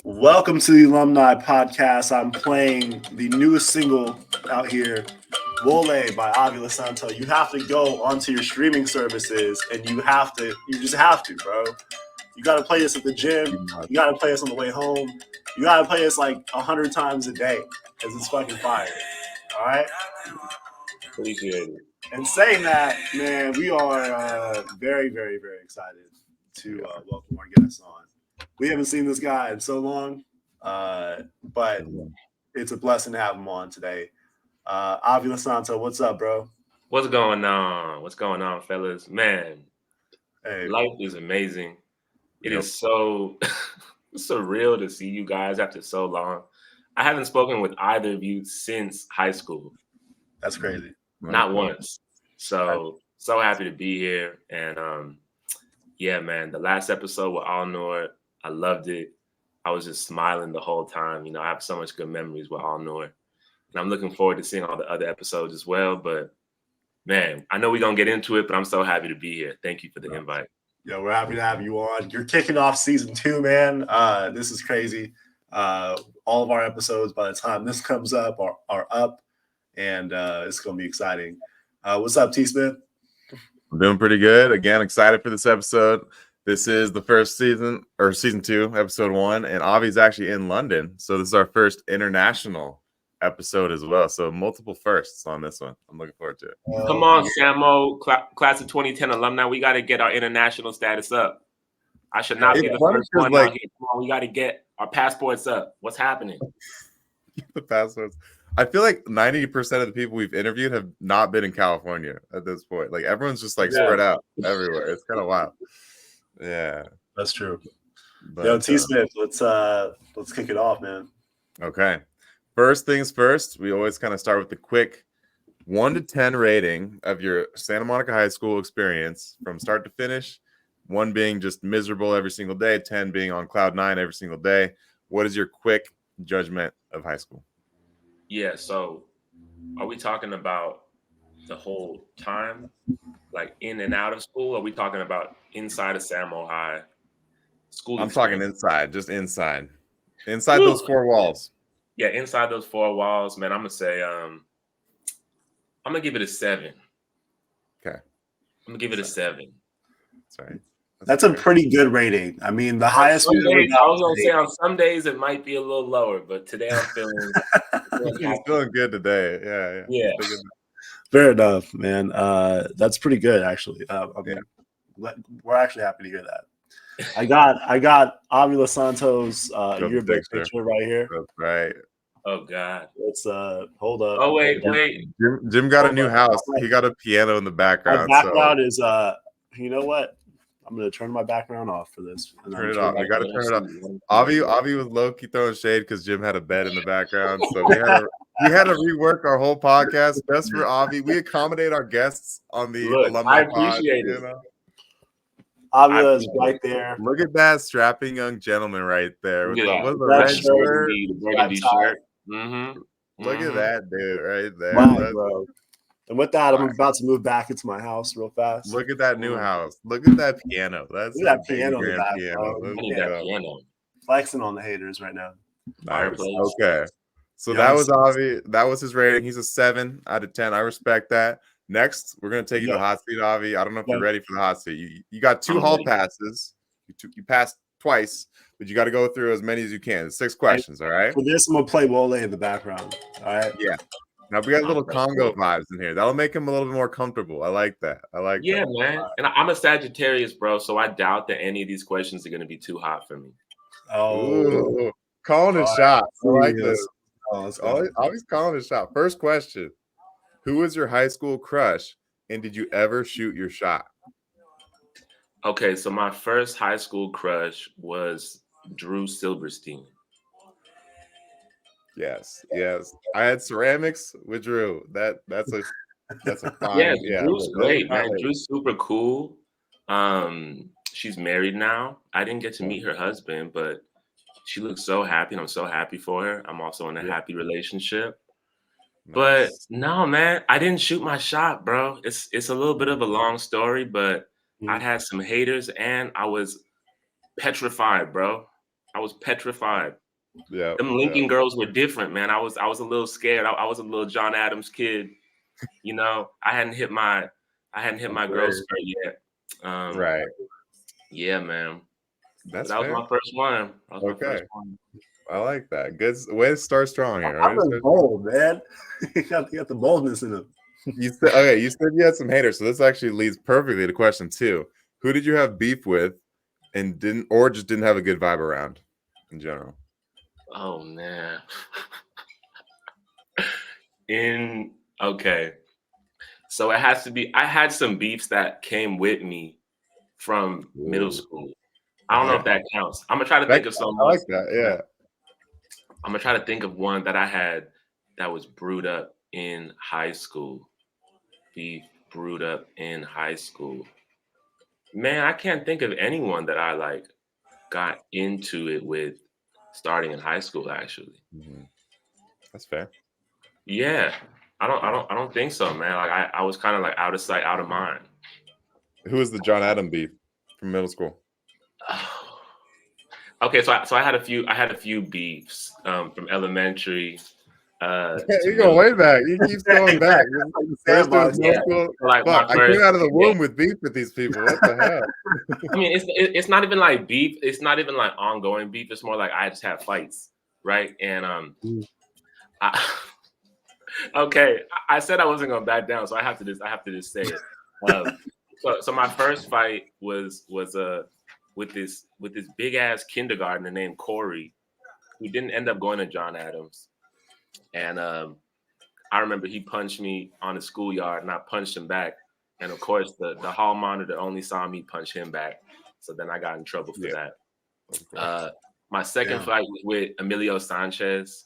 Welcome to the Alumni Podcast. I'm playing the newest single out here, Wole by Avila SANTO. You have to go onto your streaming services and you just have to, bro. You got to play this at the gym. You got to play this on the way home. You got to play this like 100 times a day because it's fucking fire. All right? Appreciate it. And saying that, man, we are very, very, very excited to welcome our guests on. We haven't seen this guy in so long, but it's a blessing to have him on today. Avila SANTO, what's up, bro? What's going on? What's going on, fellas? Man, Hey, life is amazing. It is so surreal to see you guys after so long. I haven't spoken with either of you since high school. that's crazy. Not once. So happy to be here. And yeah, man, the last episode with All Nord, I loved it. I was just smiling the whole time. You know, I have so much good memories with All Nord. And I'm looking forward to seeing all the other episodes as well. But man, I know we're going to get into it, but I'm so happy to be here. Thank you for the invite. Yeah, we're happy to have you on. You're kicking off season 2, man. This is crazy. All of our episodes, by the time this comes up, are up, and it's going to be exciting. What's up, T. Smith? I'm doing pretty good. Again, excited for this episode. This is the first season, or season 2, episode 1, and Avi's actually in London. So this is our first international episode as well. So multiple firsts on this one. I'm looking forward to it. Come on, Samo, class of 2010 alumni. We got to get our international status up. I should not be the first one out here. Come on, we got to get our passports up. What's happening? The passports. I feel like 90% of the people we've interviewed have not been in California at this point. Like everyone's just like spread out everywhere. It's kind of wild. Yeah, that's true. But, yo, T. Smith, let's kick it off, man. Okay. First things first, we always kind of start with the quick 1 to 10 rating of your Santa Monica High School experience from start to finish. 1 being just miserable every single day, 10 being on cloud 9 every single day. What is your quick judgment of high school? Yeah, so are we talking about the whole time, like in and out of school? Or are we talking about inside of Samo High school? I'm talking inside, just inside those 4 walls. Yeah, inside those 4 walls, man. I'm gonna say, I'm gonna give it a 7. Okay, I'm gonna give it a 7. Sorry. That's a pretty good rating. I mean, the highest we've ever got. I was gonna say on some days it might be a little lower, but today I'm feeling. He's feeling good today. Yeah. Fair enough, man. That's pretty good, actually. We're actually happy to hear that. I got Avila SANTO's yearbook picture right here. That's right. Oh God. Let's hold up. Oh wait. Jim got a new house. He got a piano in the background. My background is you know what? I'm gonna turn my background off for this. Turn it off. We gotta turn it off. Avi was low-key throwing shade because Jim had a bed in the background. So we had to rework our whole podcast just for Avi. We accommodate our guests on the alumni. I appreciate it. You know? Avila is right there. Look at that strapping young gentleman right there with the red shirt, the burgundy shirt. Mm-hmm. Look at that dude right there. Wow, bro. And with that, I'm about to move back into my house real fast. Look at that new house. Look at that piano. That's that piano. Piano. Flexing on the haters right now. Nice. Okay. So that was Avi. That was his rating. He's a 7 out of 10. I respect that. Next, we're going to take you to the hot seat, Avi. I don't know if you're ready for the hot seat. You got 2 hall passes. You passed twice, but you got to go through as many as you can. 6 questions, all right? For this, I'm going to play Wole in the background, all right? Yeah. Now, we got little Congo vibes in here. That'll make him a little bit more comfortable. I like that. Yeah, man. And I'm a Sagittarius, bro, so I doubt that any of these questions are going to be too hot for me. Oh. Calling a shot. I like this. Always calling a shot. First question. Who was your high school crush, and did you ever shoot your shot? Okay, so my first high school crush was Drew Silverstein. Yes. I had ceramics with Drew. That's a fine. Yeah, Drew's great, man. Drew's super cool. She's married now. I didn't get to meet her husband, but she looks so happy, and I'm so happy for her. I'm also in a happy relationship. Nice. But no, man, I didn't shoot my shot, bro. It's a little bit of a long story, but I had some haters, and I was petrified, bro. I was petrified. Yeah. Them Lincoln girls were different, man. I was a little scared. I was a little John Adams kid. You know, I hadn't hit my growth spurt yet. Right. Yeah, man. That's That was fair. my first one. That was my Okay. first one. I like that. Good way to start strong here. I'm Right? bold, man. You got the boldness in him. You said you had some haters, so this actually leads perfectly to question 2. Who did you have beef with and just didn't have a good vibe around in general? Oh man. Okay. So it has to be. I had some beefs that came with me from middle school. I don't know if that counts. I'm gonna try to think of some. I like that. Yeah. I'm gonna try to think of one that I had that was brewed up in high school. Beef brewed up in high school. Man, I can't think of anyone that I like got into it with starting in high school. Actually, That's fair. yeah. I don't think so, man. Like I was kind of like out of sight, out of mind. Who was the John Adam beef from middle school? Okay, so I had a few beefs from elementary. You go way back. You keep going back. First it was middle school. Like Fuck, I came out of the womb with beef with these people. What the hell? I mean, it's not even like beef. It's not even like ongoing beef. It's more like I just have fights, right? And okay, I said I wasn't gonna back down, so I have to just say it. So my first fight was with this big ass kindergartner named Corey, who didn't end up going to John Adams, and I remember he punched me on the schoolyard, and I punched him back, and of course the hall monitor only saw me punch him back, so then I got in trouble for that. My second fight was with Emilio Sanchez,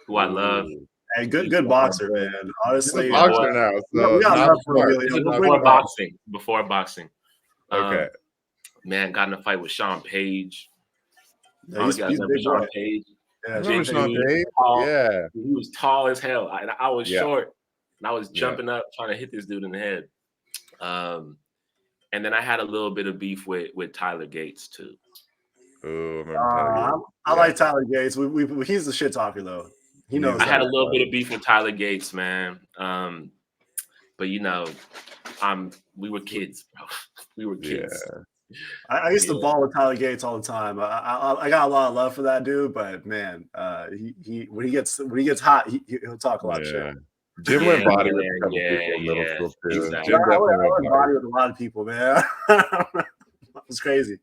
who I love. Hey, good boxer, man. Honestly, he's a boxer now. So we got not enough for smart. Emilio. Before boxing. Okay. Man, got in a fight with Sean Page. Yeah, he's big Sean boy. Page. Yeah, Sean Page. Yeah, he was tall as hell. I was short, and I was jumping up trying to hit this dude in the head. And then I had a little bit of beef with Tyler Gates too. I like Tyler Gates. He's the shit talker though. He knows. I had a little bit of beef with Tyler Gates, man. But you know, we were kids, bro. We were kids. Yeah. I used to ball with Tyler Gates all the time. I got a lot of love for that dude, but man, he when he gets hot, he'll talk a lot of shit. Jim went body with a couple people in middle school too. Exactly. I went body with a lot of people, man. It was crazy.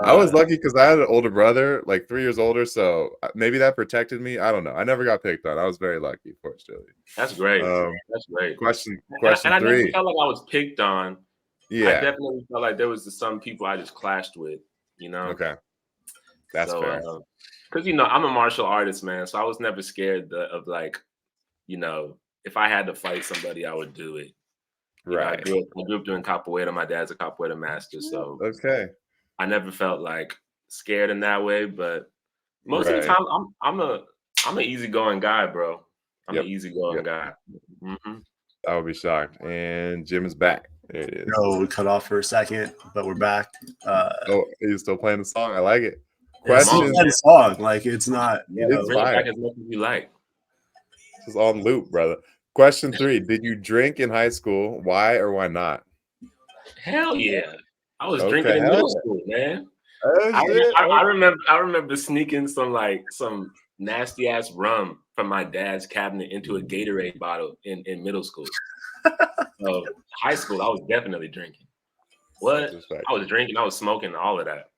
I was lucky because I had an older brother, like 3 years older, so maybe that protected me. I don't know. I never got picked on. I was very lucky, fortunately. That's great. That's great. Question and I 3. never felt like I was picked on. Yeah, I definitely felt like there was some people I just clashed with. You know. Okay, that's fair. Because I'm a martial artist, man, so I was never scared of like, if I had to fight somebody, I would do it. Right. I grew up doing capoeira. My dad's a capoeira master, so I never felt like scared in that way. But most of the time, I'm an easygoing guy, bro. I'm an easygoing guy. Mm-hmm. I would be shocked. And Jim is back. There it is. No, we cut off for a second, but we're back. He's still playing the song. I like it. Question song, like it's not. It's back as much as you like. This is on loop, brother. Question 3: did you drink in high school? Why or why not? Hell yeah! I was drinking in middle school, man. I remember sneaking some nasty ass rum from my dad's cabinet into a Gatorade bottle in middle school. So high school, I was definitely drinking. What? I was drinking, I was smoking, all of that.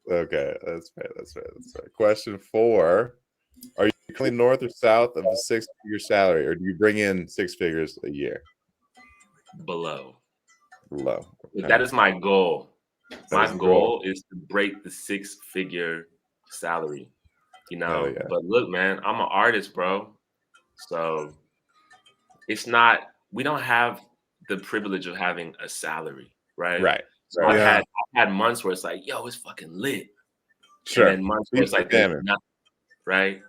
Okay, that's fair. Question 4: are you currently north or south of the 6-figure salary, or do you bring in 6 figures a year? Below. Okay. That is my goal. My goal is to break the 6-figure salary. But look, man, I'm an artist, bro. So it's not. We don't have the privilege of having a salary, right? Right. So I had months where it's like, yo, it's fucking lit. Sure. And then months where it's like, nothing, right?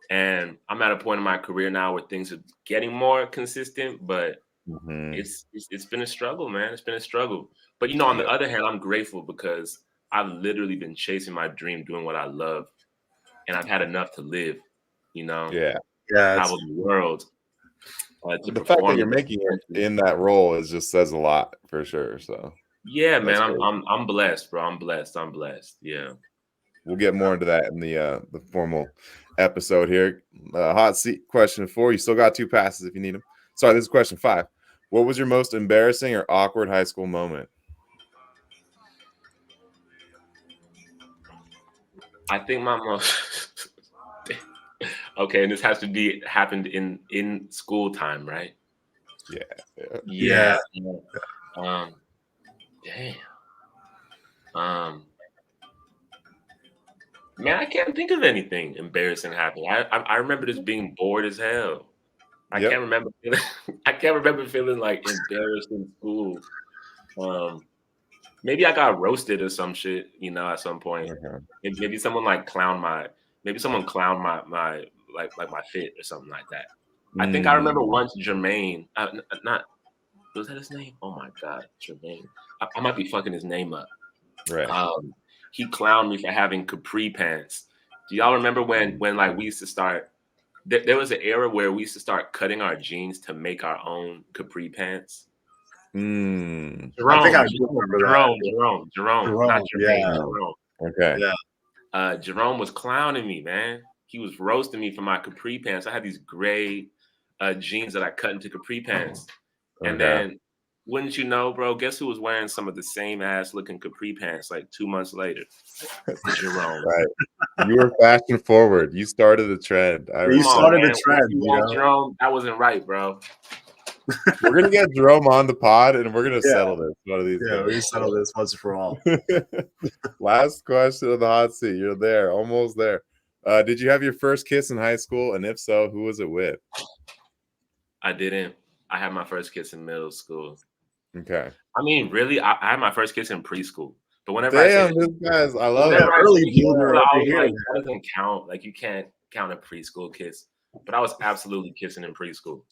And I'm at a point in my career now where things are getting more consistent, but it's been a struggle, man. It's been a struggle. But on the other hand, I'm grateful because I've literally been chasing my dream, doing what I love, and I've had enough to live. You know, Yeah. travel the world to The fact that perform. you're making it in that role is just says a lot for sure. So Yeah, man, that's great. I'm blessed, bro. I'm blessed. Yeah. We'll get more into that in the formal episode here. Hot seat question 4. You still got 2 passes if you need them. Sorry, this is question 5. What was your most embarrassing or awkward high school moment? I think my most okay, and this has to be happened in school time, right? Yeah. Yeah. Um, damn. Man, I can't think of anything embarrassing happening. I remember just being bored as hell. I Yep. can't remember feeling I can't remember feeling like embarrassed in school. Maybe I got roasted or some shit, you know, at some point. Okay. Maybe someone like clowned my like my fit or something like that. I think I remember once Jermaine, not was that his name? Oh my god, Jermaine. I might be fucking his name up. Right. He clowned me for having capri pants. Do y'all remember when like we used to start? There was an era where we used to start cutting our jeans to make our own capri pants. I think I do remember that. Jerome, not Jermaine. Yeah. Jerome. Okay. Yeah. Jerome was clowning me, man. He was roasting me for my capri pants. I had these gray jeans that I cut into capri pants, and then wouldn't you know, bro? Guess who was wearing some of the same ass looking capri pants like 2 months later? Jerome. Right. You were fashion forward. You started the trend. You started the trend, you know? Jerome, that wasn't right, bro. We're gonna get Jerome on the pod, and we're gonna settle this one of these days. We're gonna settle this once and for all. Last question of the hot seat. You're there, almost there. Did you have your first kiss in high school, and if so, who was it with? I didn't. I had my first kiss in middle school. Okay. I mean, really, I had my first kiss in preschool. But whenever I love it. Early bloomer over here. Like, that doesn't count. Like, you can't count a preschool kiss. But I was absolutely kissing in preschool.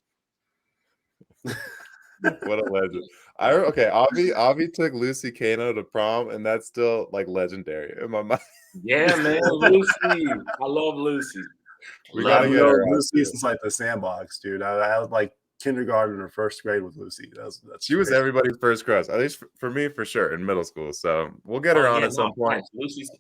What a legend. Avi took Lucy Kano to prom, and that's still like legendary in my mind. Yeah, man, Lucy. I love Lucy. We gotta get her Lucy since like the sandbox, dude. I was like kindergarten or first grade with Lucy. She was everybody's first crush, at least for me, for sure, in middle school. So we'll get her on at some point.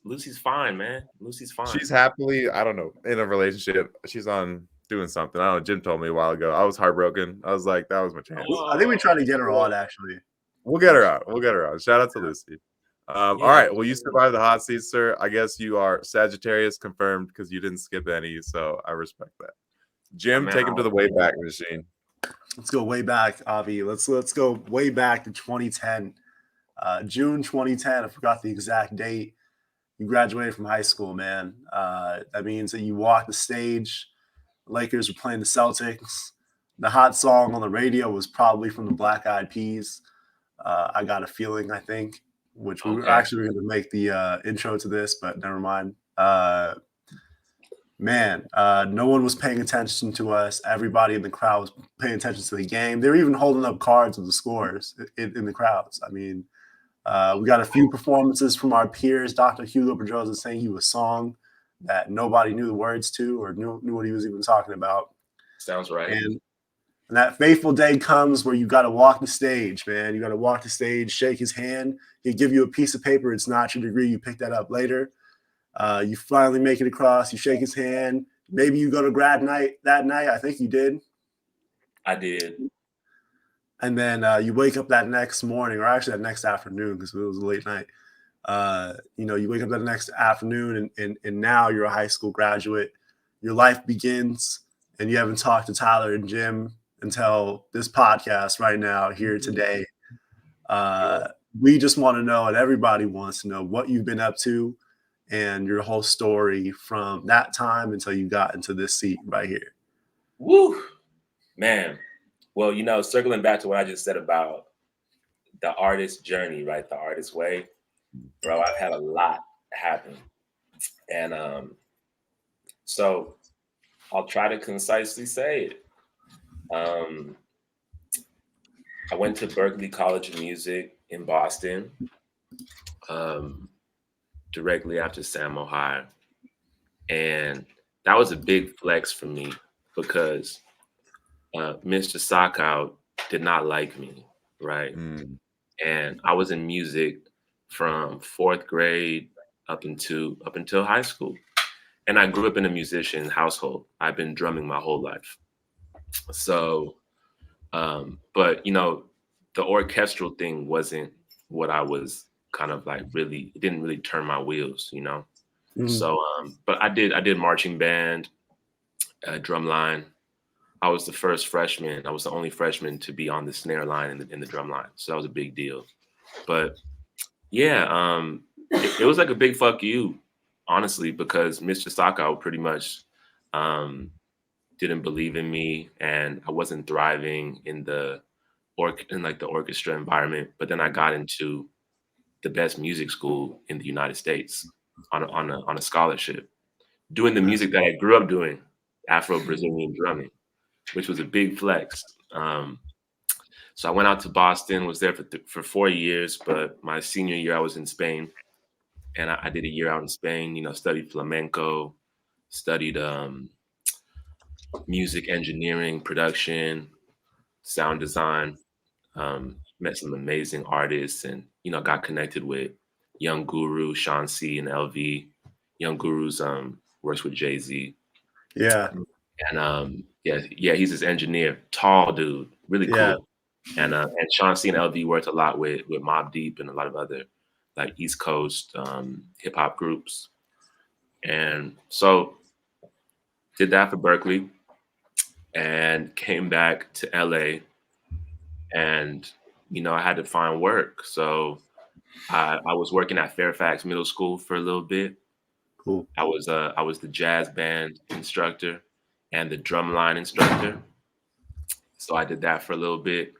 Lucy's fine, man. Lucy's fine. She's happily, I don't know, in a relationship. She's on doing something. I don't know. Jim told me a while ago. I was heartbroken. I was like, that was my chance. I think we tried to get her on, actually. We'll get her on. Shout out to Lucy. All right. Well, you survived the hot seat, sir. I guess you are Sagittarius confirmed because you didn't skip any. So I respect that. Jim, take him to the Wayback Machine. Let's go way back, Avi. Let's go way back to 2010. June 2010. I forgot the exact date. You graduated from high school, man. That means that you walked the stage. The Lakers were playing the Celtics. The hot song on the radio was probably from the Black Eyed Peas. I Got a Feeling, I think, which we were actually going to make the intro to this, but never mind. No one was paying attention to us. Everybody in the crowd was paying attention to the game. They were even holding up cards of the scores in the crowds. I mean, we got a few performances from our peers. Dr. Hugo Pedroza saying a song that nobody knew the words to or knew what he was even talking about. Sounds right. And that fateful day comes where you got to walk the stage, man. You got to walk the stage, shake his hand. He'll give you a piece of paper. It's not your degree. You pick that up later. You finally make it across. You shake his hand. Maybe you go to grad night that night. I think you did. I did. And then you wake up that next morning, or actually that next afternoon, because it was a late night. You wake up that next afternoon, and now you're a high school graduate. Your life begins, and you haven't talked to Tyler and Jim until this podcast right now here today. We just want to know, and everybody wants to know, what you've been up to and your whole story from that time until you got into this seat right here. Woo, man. Well, circling back to what I just said about the artist journey, right? The artist way, bro, I've had a lot happen. And so I'll try to concisely say it. I went to Berklee College of Music in Boston. directly after Samo High. And that was a big flex for me because Mr. Sacco did not like me, right? Mm. And I was in music from fourth grade up until high school. And I grew up in a musician household. I've been drumming my whole life. So, but the orchestral thing wasn't what I was kind of like really, it didn't really turn my wheels. So, but I did marching band, drum line. I was the first freshman. I was the only freshman to be on the snare line in the drum line. So that was a big deal. But yeah, it was like a big fuck you, honestly, because Mr. Sacco pretty much didn't believe in me, and I wasn't thriving in like the orchestra environment. But then I got into the best music school in the United States on a scholarship, doing the music that I grew up doing, Afro-Brazilian drumming, which was a big flex. So I went out to Boston, was there for 4 years, but my senior year I was in Spain, and I did a year out in Spain. Studied flamenco, studied music engineering, production, sound design. Met some amazing artists, and got connected with Young Guru, Sean C, and LV. Young Guru's works with Jay-Z. Yeah. And yeah, he's this engineer, tall dude, really Yeah. cool. And Sean C and LV worked a lot with Mobb Deep and a lot of other like East Coast hip hop groups. And so did that for Berklee and came back to LA, and I had to find work. So I was working at Fairfax Middle School for a little bit. Cool. I was the jazz band instructor and the drumline instructor. So I did that for a little bit.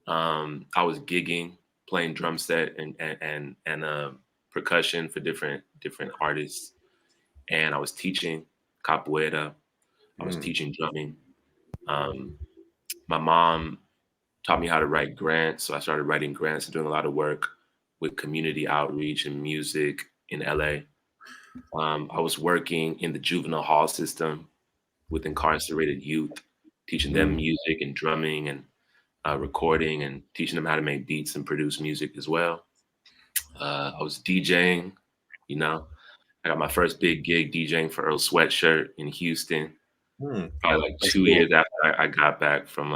I was gigging, playing drum set and percussion for different artists, and I was teaching capoeira. I was teaching drumming. My mom taught me how to write grants, so I started writing grants and doing a lot of work with community outreach and music in LA. I was working in the juvenile hall system with incarcerated youth, teaching them music and drumming and recording and teaching them how to make beats and produce music as well. I was DJing, you know. I got my first big gig DJing for Earl Sweatshirt in Houston, probably like That's 2 years after I got back from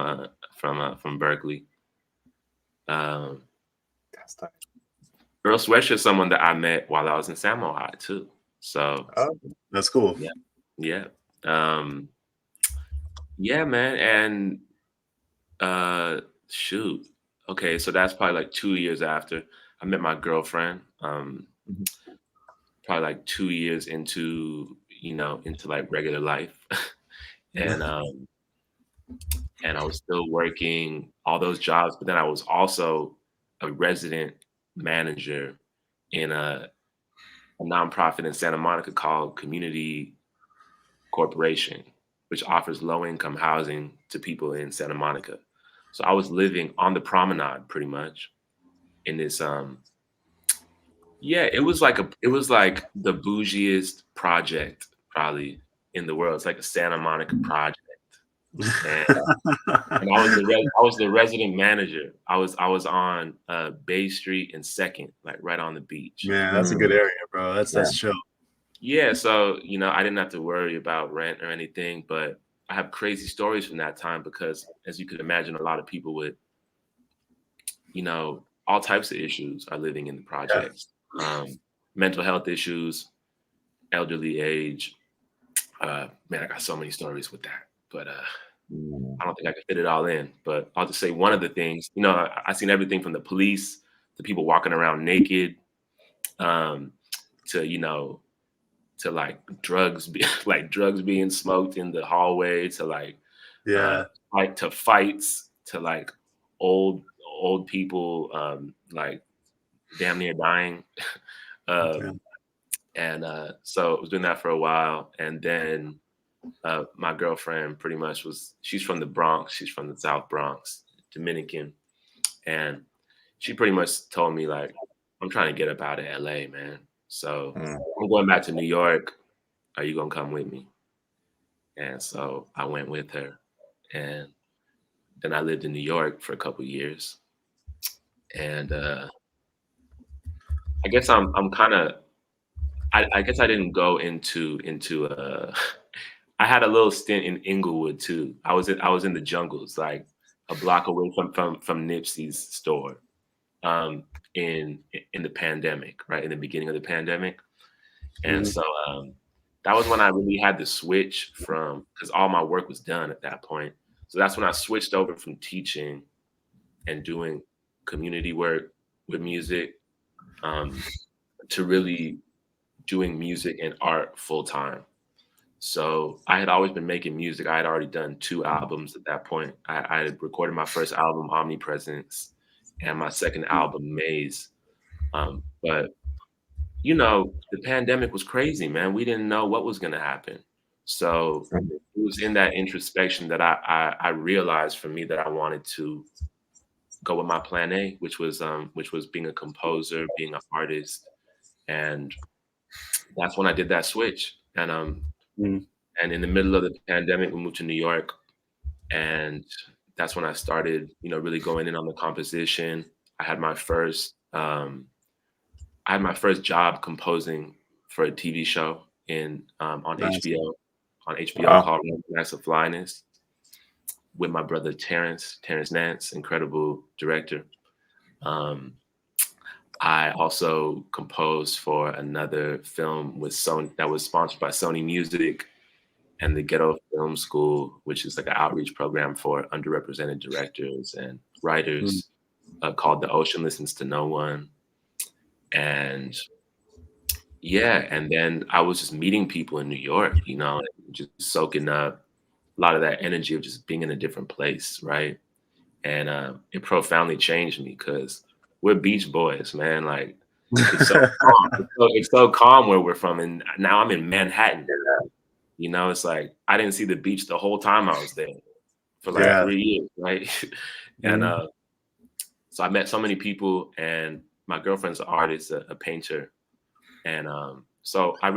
Berklee. That's tight. Earl Sweatshirt is someone that I met while I was in Samo High too. So That's cool. yeah. Yeah, man. And shoot. Okay, so that's probably like 2 years after I met my girlfriend. Probably like 2 years into like regular life. and I was still working all those jobs, but then I was also a resident manager in a nonprofit in Santa Monica called Community Corporation, which offers low-income housing to people in Santa Monica. So I was living on the promenade pretty much in this it was like the bougiest project probably in the world. It's like a Santa Monica project. And, and I was the resident manager. I was on Bay Street and Second, like right on the beach. Man, that's a good area, bro. That's chill. Yeah, so I didn't have to worry about rent or anything, but I have crazy stories from that time because, as you could imagine, a lot of people with all types of issues are living in the projects. Mental health issues, elderly age. Man, I got so many stories with that, but I don't think I could fit it all in. But I'll just say one of the things, I seen everything from the police to people walking around naked, to like drugs being smoked in the hallway, to like to fights, to like old people like damn near dying. And so I was doing that for a while, and then my girlfriend pretty much she's from the Bronx, she's from the South Bronx, Dominican, and she pretty much told me like, I'm trying to get up out of LA, man. So I'm going back to New York. Are you gonna come with me? And so I went with her, and then I lived in New York for a couple years. And I guess I'm kind of I guess I didn't go into I had a little stint in Inglewood too. I was in the jungles, like a block away from Nipsey's store, um, in in the pandemic, right in the beginning of the pandemic, and so that was when I really had to switch from because all my work was done at that point. So that's when I switched over from teaching and doing community work with music um, to really doing music and art full time. So I had always been making music. I had already done 2 albums at that point. I had recorded my first album, Omnipresence, and my second album, Maze. But you know, the pandemic was crazy, man. We didn't know what was going to happen. So it was in that introspection that I realized for me that I wanted to go with my plan A, which was being a composer, being an artist, and that's when I did that switch. And in the middle of the pandemic, we moved to New York, and that's when I started, you know, really going in on the composition. I had my first I had my first job composing for a TV show in on HBO called Random Acts of Flyness with my brother Terrence Nance, incredible director. Um, I also composed for another film with Sony that was sponsored by Sony Music and the Ghetto Film School, which is like an outreach program for underrepresented directors and writers, called The Ocean Listens to No One. And yeah, and then I was just meeting people in New York, you know, and just soaking up a lot of that energy of just being in a different place, right? And it profoundly changed me because we're beach boys, man. Like it's so calm. It's so calm where we're from, and now I'm in Manhattan. You know, it's like I didn't see the beach the whole time I was there for like 3 years, right? And so I met so many people, and my girlfriend's an artist, a painter, and so I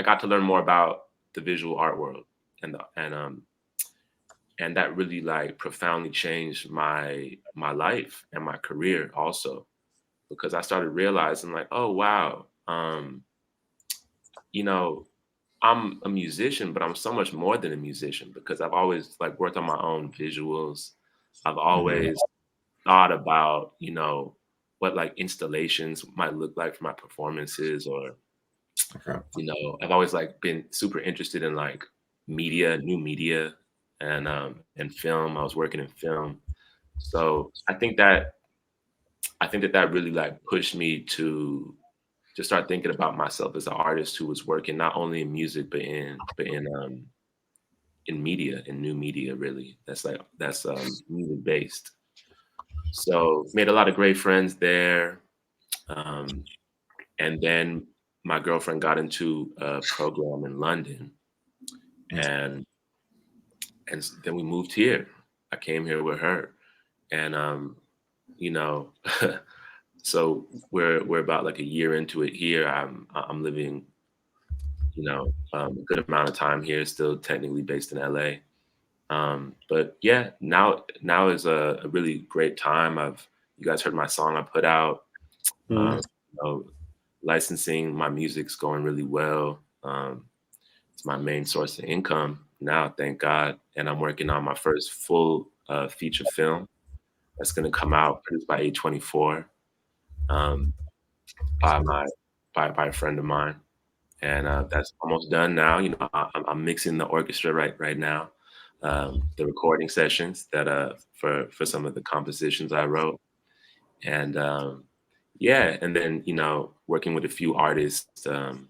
got to learn more about the visual art world, and and that really like profoundly changed my life and my career also because I started realizing like, oh wow, you know, I'm a musician, but I'm so much more than a musician because I've always like worked on my own visuals. I've always thought about, you know, what like installations might look like for my performances or, you know, I've always like been super interested in like media, new media and film. I was working in film. So I think that that really like pushed me to start thinking about myself as an artist who was working not only in music but in media, in new media really. That's music based. So made a lot of great friends there. Um, and then my girlfriend got into a program in London and then we moved here. I came here with her. And you know, so we're about like a year into it here. I'm living, you know, a good amount of time here, still technically based in LA. But yeah, now is a really great time. You guys heard my song I put out. You know, licensing my music's going really well. It's my main source of income now, thank God. And I'm working on my first full feature film that's going to come out produced by A24 um, by by a friend of mine, and that's almost done now. You know, I'm mixing the orchestra right now, the recording sessions that for some of the compositions I wrote, and yeah, and then you know working with a few artists on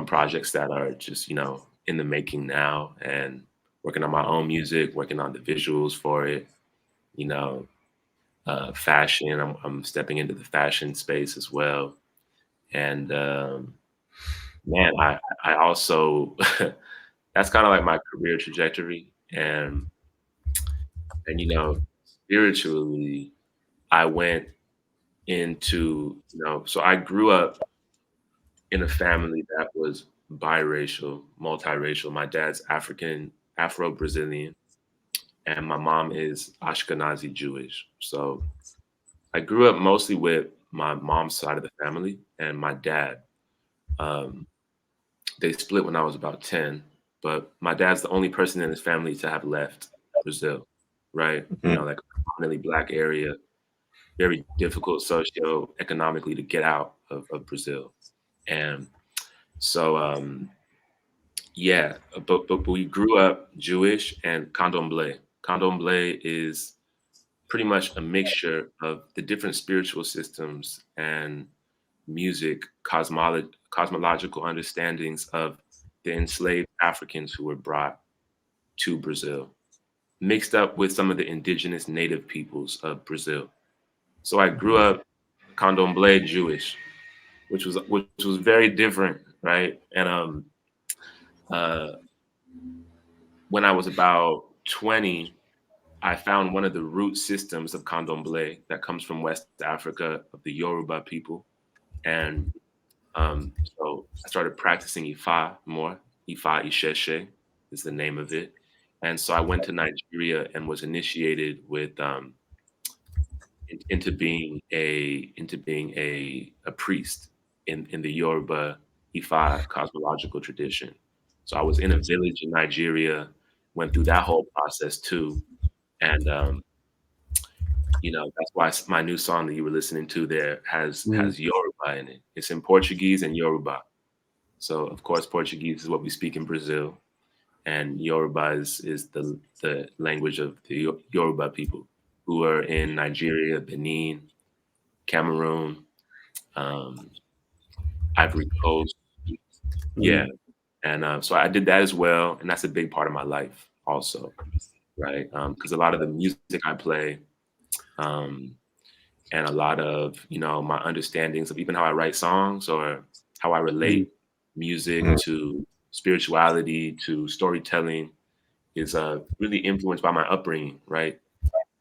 projects that are just you know in the making now, and working on my own music, working on the visuals for it. You know, fashion. I'm stepping into the fashion space as well, and man, I also that's kind of like my career trajectory, and you know, spiritually, I went into, so I grew up in a family that was biracial, multiracial. My dad's Afro-Brazilian, and my mom is Ashkenazi Jewish. So I grew up mostly with my mom's side of the family and my dad. They split when I was about 10, but my dad's the only person in his family to have left Brazil, right? Like a predominantly Black area, very difficult socio-economically to get out of Brazil. And so, yeah, but we grew up Jewish and candomblé. Candomblé is pretty much a mixture of the different spiritual systems and music, cosmological understandings of the enslaved Africans who were brought to Brazil, mixed up with some of the indigenous native peoples of Brazil. So I grew up candomblé Jewish, which was very different, right? And when I was about 20, I found one of the root systems of candomblé that comes from West Africa, of the Yoruba people. And so I started practicing Ifa more. Ifa Isheshe is the name of it. And so I went to Nigeria and was initiated with into being a priest in the Yoruba Ifa cosmological tradition. So I was in a village in Nigeria, went through that whole process too. And that's why my new song that you were listening to there has Yoruba in it. It's in Portuguese and Yoruba. So of course Portuguese is what we speak in Brazil, and Yoruba is the language of the Yoruba people who are in Nigeria, Benin, Cameroon, Ivory Coast. Yeah. And so I did that as well. And that's a big part of my life also, right? Because a lot of the music I play and a lot of, my understandings of even how I write songs or how I relate music to spirituality, to storytelling is really influenced by my upbringing, right?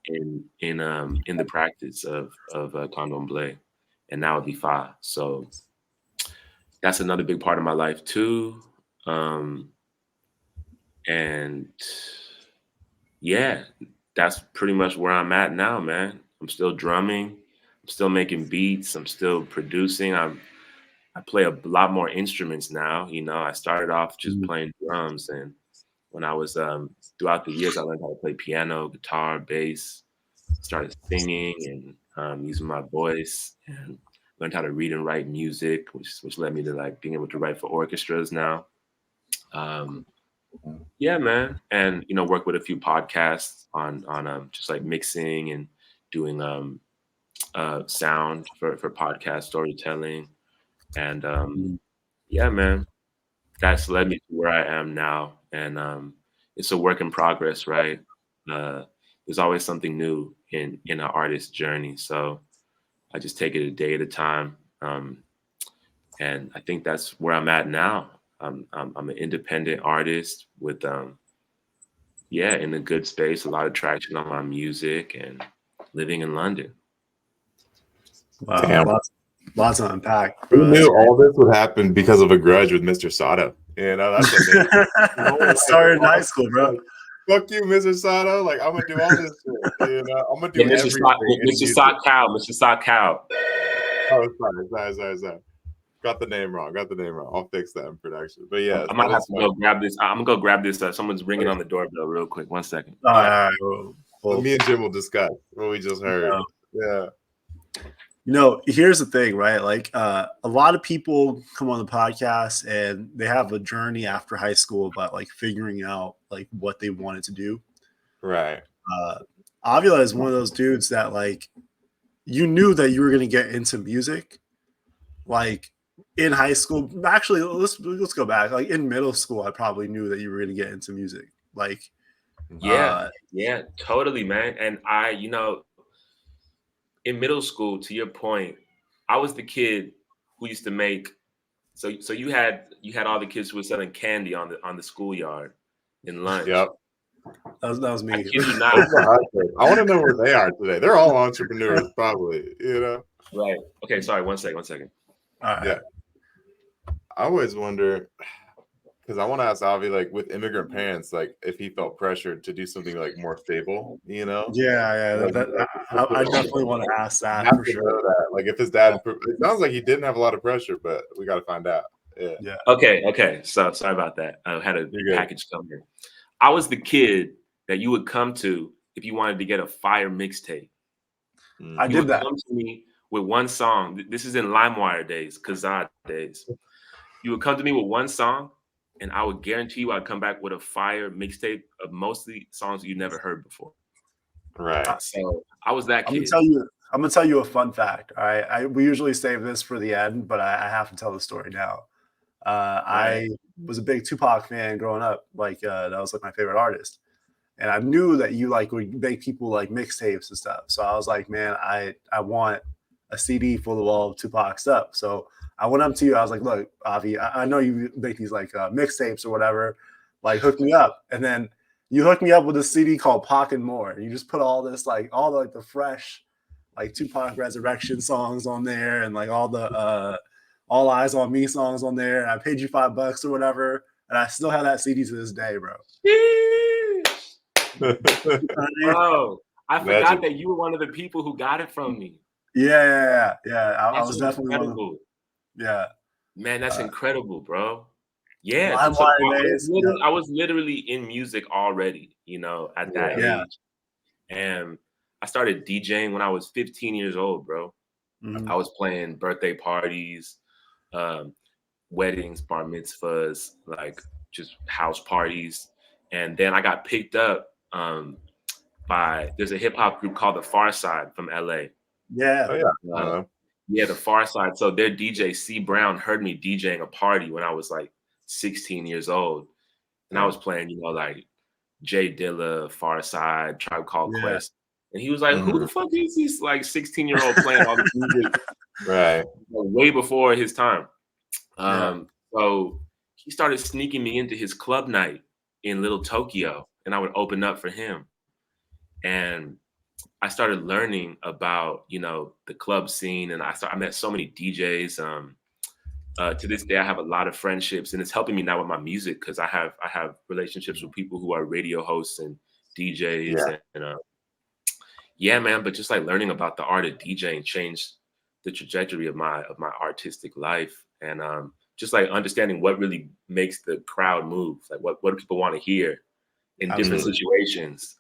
In the practice of candomblé and now Ifa. So that's another big part of my life too. And yeah, that's pretty much where I'm at now, man. I'm still drumming, I'm still making beats, I'm still producing. I play a lot more instruments now. I started off just playing drums, and when I was throughout the years, I learned how to play piano, guitar, bass, started singing and using my voice, and learned how to read and write music, which led me to like being able to write for orchestras now. Yeah, man, and work with a few podcasts on just like mixing and doing sound for podcast storytelling, and yeah, man, that's led me to where I am now, and it's a work in progress, right? There's always something new in an artist's journey, so I just take it a day at a time, and I think that's where I'm at now. I'm an independent artist with in a good space, a lot of traction on my music, and living in London. Wow, Damn. Lots to unpack. Who knew all this would happen because of a grudge with Mr. Sato? That's amazing. It started in high school, bro. Fuck you, Mr. Sato. Like, I'm gonna do all this shit. I'm gonna do everything. Mr. Sock Cow. Oh, sorry. Got the name wrong. I'll fix that in production. But yeah, I might have to go grab this. I'm gonna go grab this. Someone's ringing on the doorbell real quick. 1 second. All right. Well, me and Jim will discuss what we just heard. Yeah. Here's the thing, right? Like a lot of people come on the podcast and they have a journey after high school about like figuring out like what they wanted to do. Right. Avila is one of those dudes that like you knew that you were going to get into music like in high school. Actually, let's go back. Like in middle school, I probably knew that you were going to get into music. Like yeah, totally, man. And I, in middle school, to your point, I was the kid who used to make. So you had all the kids who were selling candy on the schoolyard in lunch. Yep. That was me. I kid you not. I want to know where they are today. They're all entrepreneurs, probably. Right. Okay. Sorry. One second. All right. Yeah. I always wonder, because I want to ask Avi, like with immigrant parents, like if he felt pressured to do something like more stable, you know? Yeah. Like, I definitely want to ask I that have for to sure. know that. Like if his dad, it sounds like he didn't have a lot of pressure, but we got to find out. Yeah, Yeah. Okay. So sorry about that. I had a you're good. package come here. I was the kid that you would come to if you wanted to get a fire mixtape. I You did would that. come to me with one song. This is in LimeWire days, Kazaa days. You would come to me with one song, and I would guarantee you I'd come back with a fire mixtape of mostly songs you never heard before. Right. So I was that I'm gonna kid. tell you a fun fact. All right. We usually save this for the end, but I have to tell the story now. I was a big Tupac fan growing up. Like that was like my favorite artist. And I knew that you like would make people like mixtapes and stuff. So I was like, man, I want a CD full of all of Tupac's stuff. So I went up to you. I was like, look, Avi, I know you make these like mixtapes or whatever. Like, hook me up. And then you hooked me up with a CD called Pac and More. You just put all this like all the, like the fresh like Tupac Resurrection songs on there and like all the All Eyes on Me songs on there. And I paid you $5 or whatever. And I still have that CD to this day, bro. Bro, I Magic. forgot that you were one of the people who got it from me. Yeah. I That's was definitely one of incredible. yeah. Man, that's incredible, bro. Yeah. So LimeWire days. I was literally in music already, you know, at that Yeah. age. And I started DJing when I was 15 years old, bro. Mhm. I was playing birthday parties, weddings, bar mitzvahs, like just house parties. And then I got picked up by there's a hip hop group called the Far Side from LA. Yeah. Oh yeah. Yeah, the Far Side. So their DJ C Brown heard me DJing a party when I was like 16 years old, and I was playing, you know, like Jay Dilla, Far Side, Tribe Called Yeah. Quest, and he was like, "Who the fuck is this like 16-year-old playing all this music?" Right. Way before his time. Yeah. So he started sneaking me into his club night in Little Tokyo, and I would open up for him, and I started learning about, you know, the club scene, and I met so many DJs. To this day, I have a lot of friendships, and it's helping me now with my music because I have relationships with people who are radio hosts and DJs, and yeah, man. But just like learning about the art of DJing changed the trajectory of my artistic life, and just like understanding what really makes the crowd move, like what do people want to hear in different Absolutely. situations.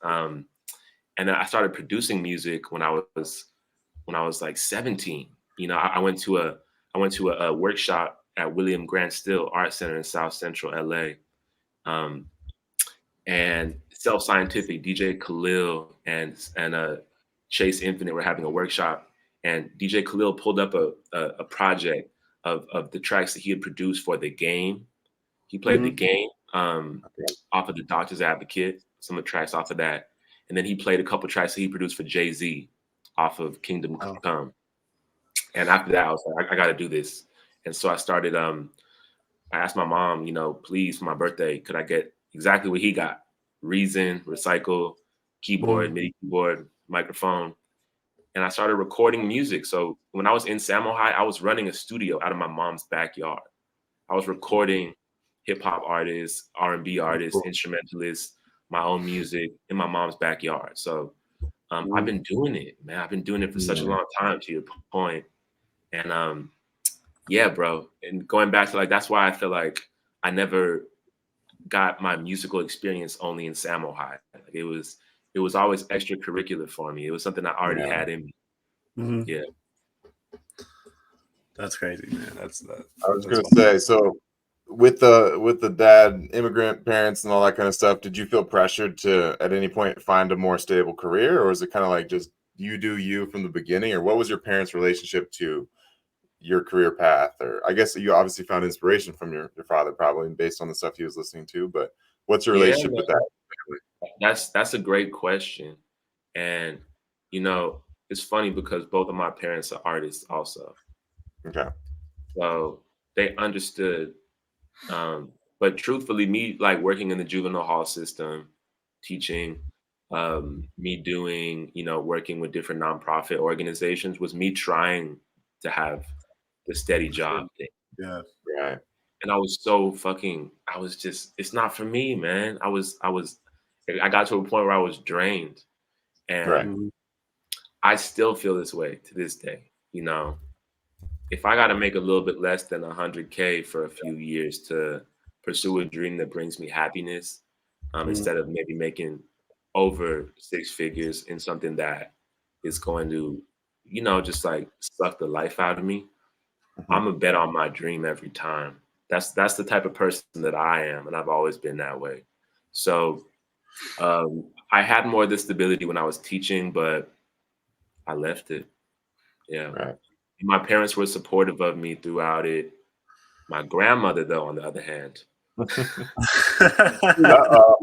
And then I started producing music when I was like 17. You know, I went to a workshop at William Grant Still Art Center in South Central LA. And Self Scientific, DJ Khalil and Chase Infinite were having a workshop, and DJ Khalil pulled up a project of the tracks that he had produced for The Game. He played The Game off of The Doctor's Advocate, some of the tracks off of that. And then he played a couple tracks that he produced for Jay-Z off of Kingdom Come. And after that, I was like, I got to do this. And so I started, I asked my mom, you know, please, for my birthday, could I get exactly what he got? Reason, Recycle, keyboard, MIDI keyboard, microphone. And I started recording music. So when I was in Samo High, I was running a studio out of my mom's backyard. I was recording hip hop artists, R&B artists, instrumentalists, my own music in my mom's backyard. So I've been doing it, man. I've been doing it for such a long time, to your point. And yeah, bro. And going back to like, that's why I feel like I never got my musical experience only in Samo High. Like it was always extracurricular for me. It was something I already had in me. Yeah. That's crazy, man. I was gonna say, so with the dad, immigrant parents, and all that kind of stuff, did you feel pressured to at any point find a more stable career, or is it kind of like just you do you from the beginning, or what was your parents' relationship to your career path? Or I guess you obviously found inspiration from your father, probably based on the stuff he was listening to, but what's your Yeah, relationship with that? that's a great question. And you know, it's funny because both of my parents are artists also. Okay. So they understood. But truthfully, me like working in the juvenile hall system, teaching, me doing, working with different nonprofit organizations was me trying to have the steady job thing. Yeah. Right. And I was so it's not for me, man. I got to a point where I was drained, and Right. I still feel this way to this day. If I got to make a little bit less than 100K for a few years to pursue a dream that brings me happiness, instead of maybe making over 6 figures in something that is going to, just like suck the life out of me, I'm gonna bet on my dream every time. That's the type of person that I am, and I've always been that way. So I had more of the stability when I was teaching, but I left it. Yeah. Right. My parents were supportive of me throughout it. My grandmother, though, on the other hand, Uh-oh. she's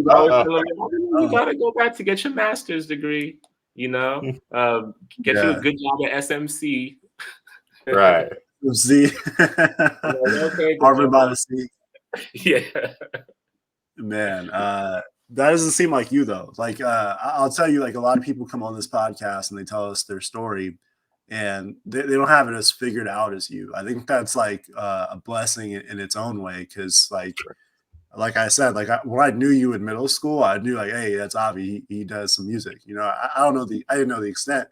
always telling me, "You gotta go back to get your master's degree. Get you a Yeah. good job at SMC." Right. See, Okay, Harvard by Grandma. the Sea. Yeah. Man, that doesn't seem like you though. Like, I'll tell you, like a lot of people come on this podcast and they tell us their story, and they don't have it as figured out as you. I think that's like a blessing in its own way, because like I said, like when I knew you in middle school, I knew like, hey, that's Avi. He does some music. I don't know I didn't know the extent,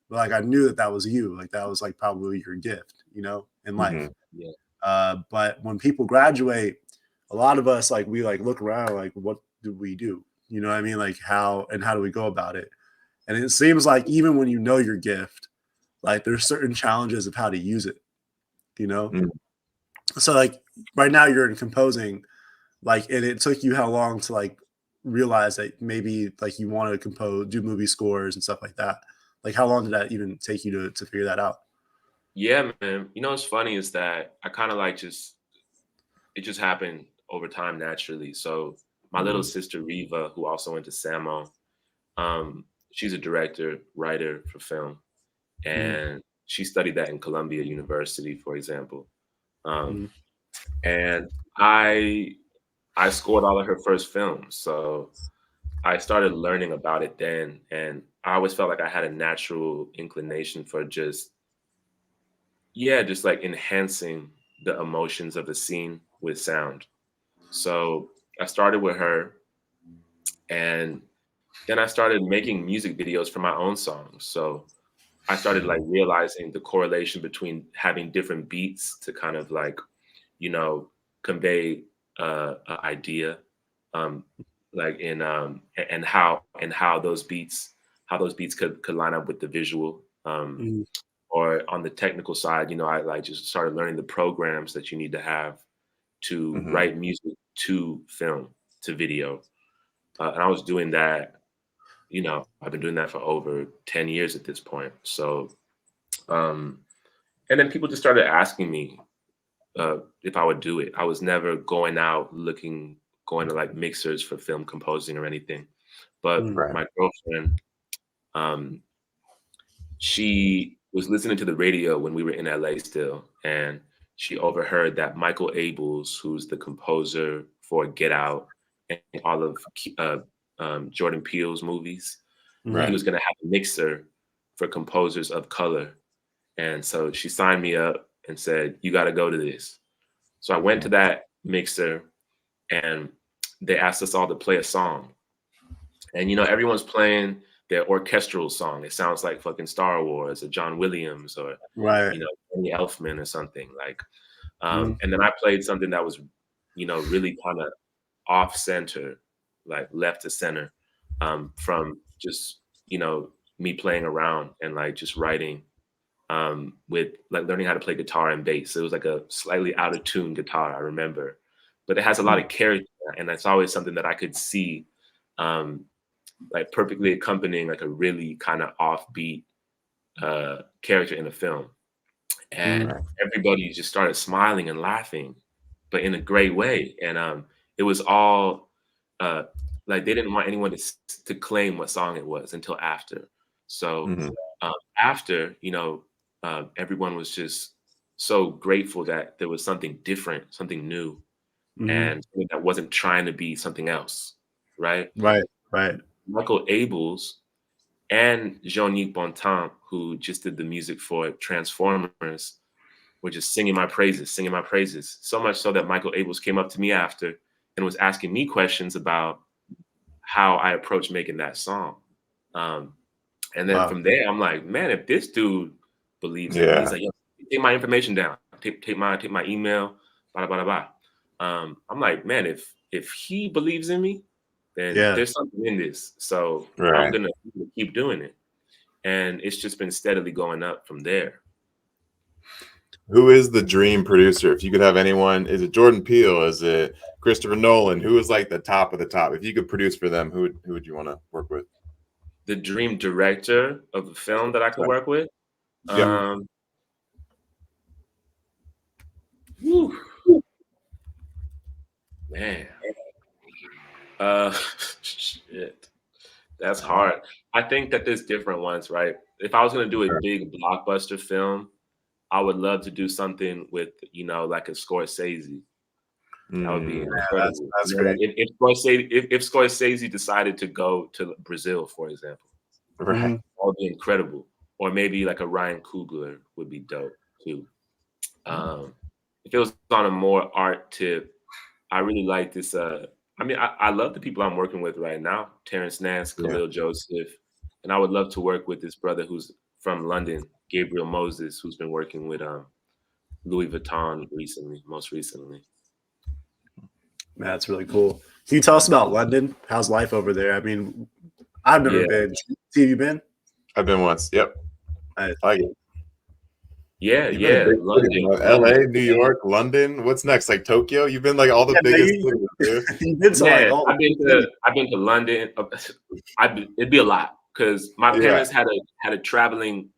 but like I knew that was you. Like that was like probably your gift, in life. Yeah. But when people graduate, a lot of us like we like look around like, what do we do? You know what I mean? Like how do we go about it? And it seems like even when you know your gift, like there's certain challenges of how to use it. So like right now you're in composing, like, and it took you how long to like realize that maybe like you want to do movie scores and stuff like that? Like how long did that even take you to figure that out? Yeah, man. What's funny is that I kind of like it just happened over time naturally. So my little sister Riva, who also went to SAMO, she's a director, writer for film, and she studied that in Columbia University, for example. And I scored all of her first films, so I started learning about it then, and I always felt like I had a natural inclination for just like enhancing the emotions of the scene with sound. So I started with her, and then I started making music videos for my own songs. So I started like realizing the correlation between having different beats to kind of like, convey an idea, um, like in and how those beats could line up with the visual. Or on the technical side, I like just started learning the programs that you need to have to write music to film, to video. And I was doing that, I've been doing that for over 10 years at this point. So, and then people just started asking me if I would do it. I was never going to like mixers for film composing or anything. But Right. my girlfriend, she was listening to the radio when we were in LA still, and she overheard that Michael Abels, who's the composer for Get Out and all of Jordan Peele's movies, he was going to have a mixer for composers of color. And so she signed me up and said, "You got to go to this." So I went to that mixer, and they asked us all to play a song. And everyone's playing their orchestral song. It sounds like fucking Star Wars or John Williams or Right. Danny Elfman or something like. And then I played something that was, really kind of off center, like left to center, from just me playing around and like just writing, with like learning how to play guitar and bass. It was like a slightly out of tune guitar, I remember, but it has a lot of character, and that's always something that I could see. Like perfectly accompanying like a really kind of offbeat character in a film. And everybody just started smiling and laughing, but in a great way. And it was all like they didn't want anyone to claim what song it was until after. So after, everyone was just so grateful that there was something different, something new, and something that wasn't trying to be something else. Right. Right. Michael Abels and Jean-Luc Bontemps, who just did the music for Transformers, were just singing my praises. So much so that Michael Abels came up to me after and was asking me questions about how I approach making that song. And then from there, I'm like, man, if this dude believes in me, he's like, yo, take my information down, take my email, blah blah blah blah. I'm like, man, if he believes in me, then there's something in this. So I'm gonna keep doing it, and it's just been steadily going up from there. Who is the dream producer? If you could have anyone, is it Jordan Peele? Is it Christopher Nolan? Who is like the top of the top? If you could produce for them, who would you want to work with? The dream director of the film that I could work with. Man. Shit. That's hard. I think that there's different ones, right? If I was going to do a big blockbuster film, I would love to do something with, like a Scorsese. That would be incredible. That's great. If Scorsese decided to go to Brazil, for example, that would be incredible. Or maybe like a Ryan Coogler would be dope too. If it was on a more art tip, I really like this. I love the people I'm working with right now: Terrence Nance, Khalil Joseph, and I would love to work with this brother who's from London, Gabriel Moses, who's been working with Louis Vuitton most recently. Man, that's really cool. Can you tell us about London? How's life over there? I mean, I've never been. Have you been? I've been once. Yep. I like it. Yeah. London, LA, New York, London. What's next? Like Tokyo? You've been like all the biggest cities. You've been to I've been to London. It'd be a lot because my parents had a traveling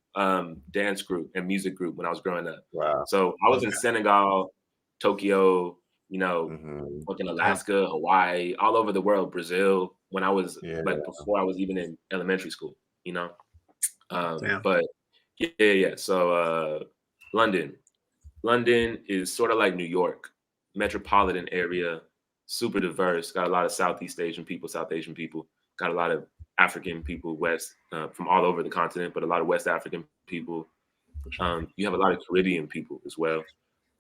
dance group and music group when I was growing up. Wow. So I was in Senegal, Tokyo, fucking Alaska, Hawaii, all over the world, Brazil, when I was before I was even in elementary school, but so London is sort of like New York, metropolitan area, super diverse, got a lot of South Asian people, got a lot of African people, from all over the continent, but a lot of West African people. You have a lot of Caribbean people as well.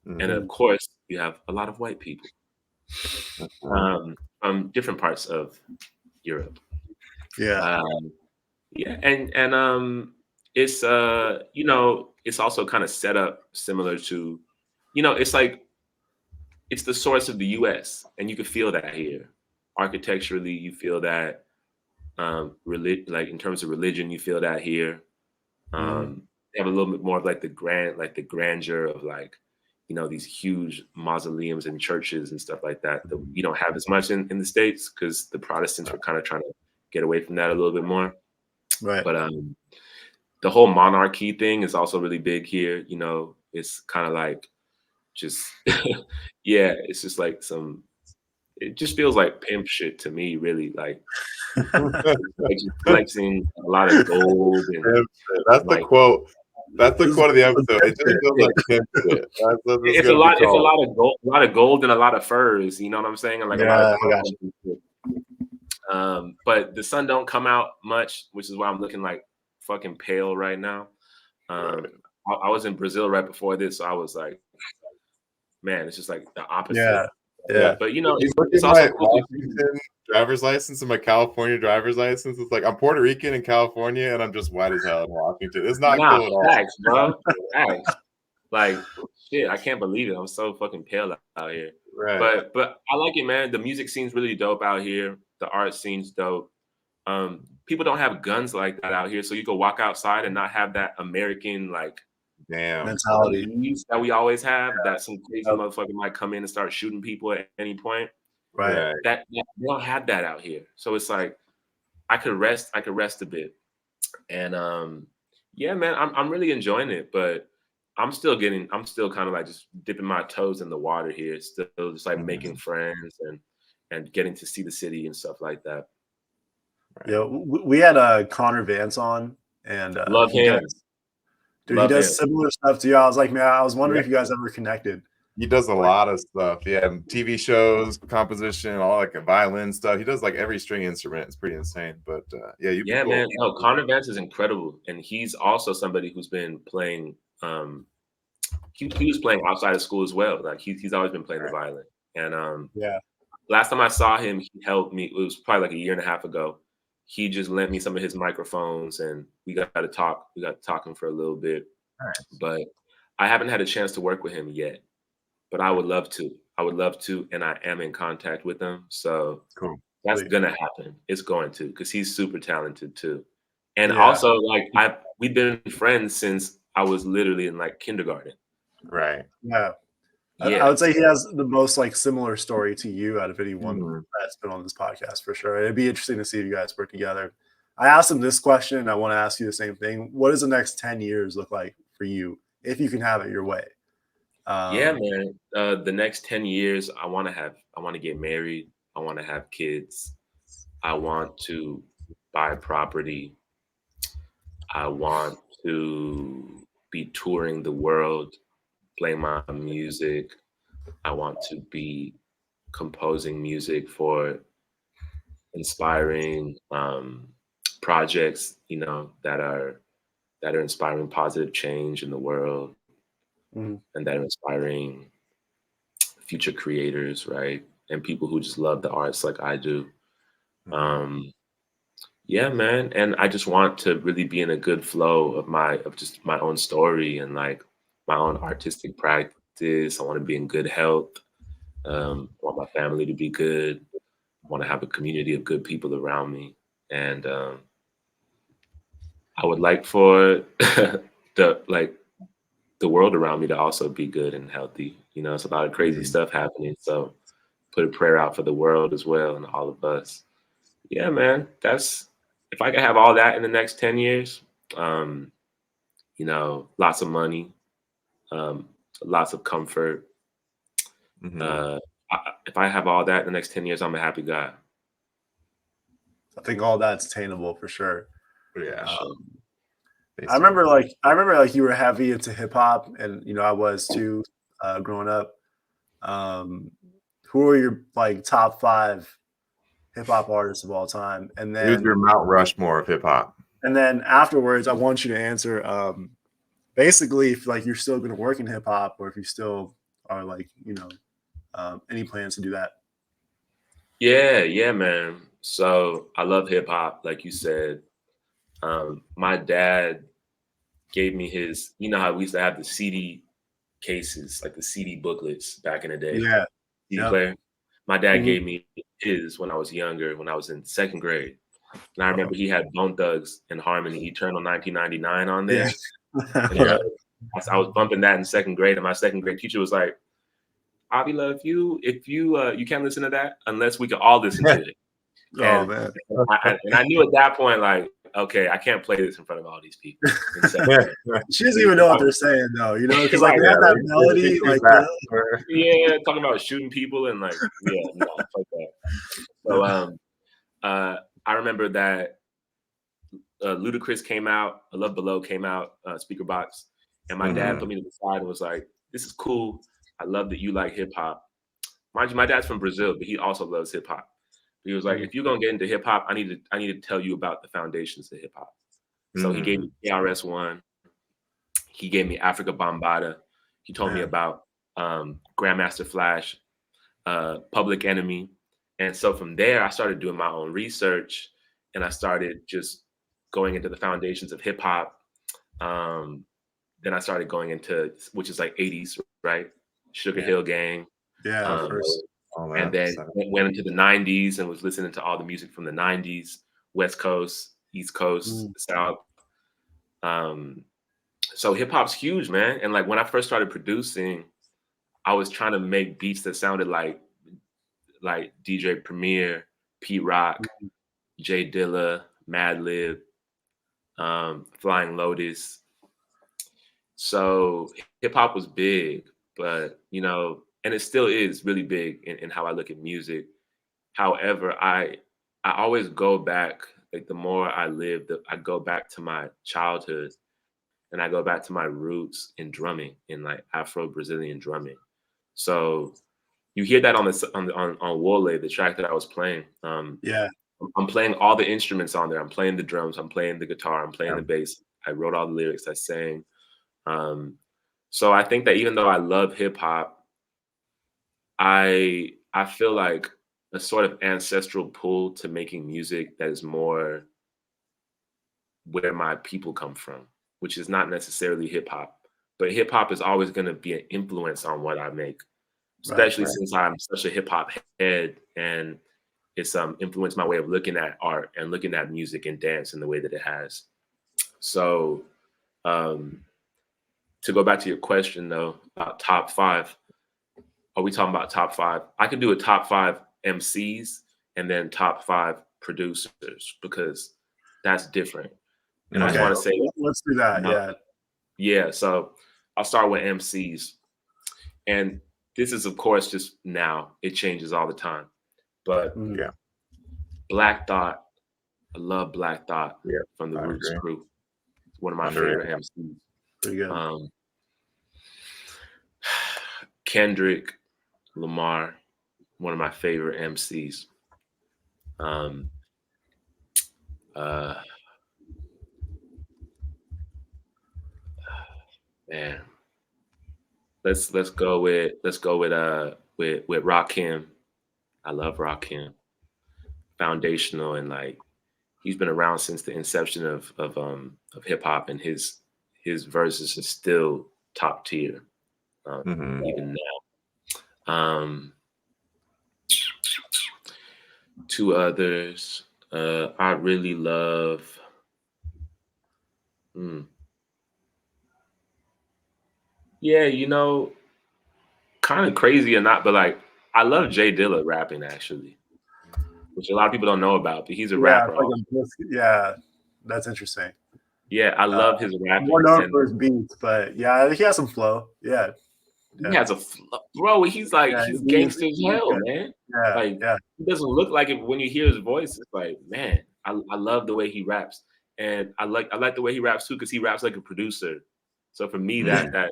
And of course, you have a lot of white people from different parts of Europe. And it's it's also kind of set up similar to, it's like it's the source of the U.S. and you can feel that here. Architecturally, you feel that. Like in terms of religion, you feel that here. They have a little bit more of like the grandeur of like, these huge mausoleums and churches and stuff like that you don't have as much in the States because the Protestants were kind of trying to get away from that a little bit more. Right. But the whole monarchy thing is also really big here. It's kind of like just, it's just like it just feels like pimp shit to me, really. Like just flexing a lot of gold. And, that's the quote. That's the quote of the episode. It just feels like pimp shit. It's a lot of gold and a lot of furs. You know what I'm saying? And like a lot of but the sun don't come out much, which is why I'm looking like fucking pale right now. I was in Brazil right before this, so I was like, man, it's just like the opposite. Yeah. But it's also cool. Washington driver's license and my California driver's license. It's like I'm Puerto Rican in California and I'm just white as hell in Washington. It's not cool at all. Facts, bro. Facts. Like shit, I can't believe it. I'm so fucking pale out here. Right. But I like it, man. The music scene's really dope out here. The art scene's dope. People don't have guns like that out here, so you can walk outside and not have that American like mentality that we always have. That some crazy motherfucker might come in and start shooting people at any point. Right. That we don't have that out here, so it's like I could rest a bit, and man, I'm really enjoying it, but I'm still kind of like just dipping my toes in the water here, still just like making friends and getting to see the city and stuff like that. Yeah, we had Connor Vance on, and love him. He does similar stuff to you. I was like, man, I was wondering if you guys ever connected. He does a lot of stuff. Yeah, and TV shows, composition, all like a violin stuff. He does like every string instrument. It's pretty insane. But yeah, you'd be Yeah, cool. man. No, Connor Vance is incredible, and he's also somebody who's been playing. He was playing outside of school as well. Like he's always been playing the violin. And Yeah. last time I saw him, he helped me. It was probably like a year and a half ago. He just lent me some of his microphones, and we got to talk. We got talking for a little bit, but I haven't had a chance to work with him yet. But I would love to. I would love to, and I am in contact with him. So Cool. that's gonna happen. It's going to, because he's super talented too. And Yeah. also, like we've been friends since I was literally in like kindergarten. Right. Yeah. Yeah. I would say he has the most like similar story to you out of anyone that's been on this podcast for sure. It'd be interesting to see if you guys work together. I asked him this question, and I want to ask you the same thing. What does the next 10 years look like for you, if you can have it your way? Yeah, man. The next 10 years, I want to get married. I want to have kids. I want to buy property. I want to be touring the world, playing my music. I want to be composing music for inspiring projects, that are inspiring positive change in the world, and that are inspiring future creators, right? And people who just love the arts like I do. Yeah, man. And I just want to really be in a good flow of just my own story and like my own artistic practice. I want to be in good health. I want my family to be good. I want to have a community of good people around me. And I would like for the world around me to also be good and healthy. It's a lot of crazy stuff happening. So put a prayer out for the world as well and all of us. Yeah, man. If I could have all that in the next 10 years, lots of money, lots of comfort. If I have all that in the next 10 years, I'm a happy guy. I think all that's attainable for sure. Yeah. I remember like you were heavy into hip hop, and I was too, growing up. Who are your like top 5 hip hop artists of all time? And Who's then your Mount Rushmore of hip hop? And then afterwards, I want you to answer basically if like you're still going to work in hip hop, or if you still are like any plans to do that. Yeah, man. So I love hip hop, like you said. My dad gave me his. You know how we used to have the CD cases, like the CD booklets back in the day. Yeah. CD player. My dad gave me his when I was younger, when I was in 2nd grade. And I remember he had Bone Thugs and Harmony, Eternal 1999 on there. Yeah. I was bumping that in 2nd grade, and my 2nd grade teacher was like, Avila, if you can't listen to that unless we can all listen to it. Oh man. And I knew at that point, like, okay, I can't play this in front of all these people. She doesn't even know what they're saying, though, because like they have that melody, like talking about shooting people and like, no, like that. So I remember that Ludacris came out, I Love Below came out, Speaker Box, and my dad put me to the side and was like, "This is cool. I love that you like hip hop." Mind you, my dad's from Brazil, but he also loves hip hop. He was like, "If you're gonna get into hip hop, I need to tell you about the foundations of hip hop." So he gave me KRS-One. He gave me Africa Bambaataa. He told me about Grandmaster Flash, Public Enemy. And so from there, I started doing my own research, and I started just going into the foundations of hip hop. Then I started going into, which is like 80s, right? Sugar Hill Gang. Yeah, first. And then went into the 90s and was listening to all the music from the 90s, West Coast, East Coast, South. So hip hop's huge, man. And like when I first started producing, I was trying to make beats that sounded like DJ Premier, Pete Rock, Jay Dilla, Madlib, Flying Lotus. So hip hop was big, but and it still is really big in how I look at music. However, I always go back, like the more I live, I go back to my childhood, and I go back to my roots in drumming, in like Afro-Brazilian drumming. So you hear that on Wole, the track that I was playing. Yeah. I'm playing all the instruments on there. I'm playing the drums. I'm playing the guitar. I'm playing the bass. I wrote all the lyrics. I sang. So I think that even though I love hip hop, I feel like a sort of ancestral pull to making music that is more where my people come from, which is not necessarily hip hop. But hip hop is always going to be an influence on what I make, especially since I'm such a hip hop head, and it's influenced my way of looking at art and looking at music and dance in the way that it has. So to go back to your question though, about top 5, are we talking about top 5? I could do a top 5 MCs and then top 5 producers, because that's different. And I just want to say, let's do that. Yeah. So I'll start with MCs. And this is, of course, just now. It changes all the time. But Black Thought, I love Black Thought from the Roots crew. One of my favorite MCs. Pretty good. Kendrick Lamar, one of my favorite MCs. Man, let's go with Rakim. I love Rakim. Foundational, and like he's been around since the inception of hip hop, and his verses are still top tier even now. 2 others I really love. Yeah, kind of crazy or not, but like I love Jay Dilla rapping, actually, which a lot of people don't know about, but he's a rapper. Yeah, that's interesting. Yeah, I love his rapping. More known for his beats, but yeah, he has some flow. Yeah. He has a flow. Bro, he's like, he's gangster as hell, man. He doesn't look like it when you hear his voice. It's like, man, I love the way he raps. And I like the way he raps too, because he raps like a producer. So for me, that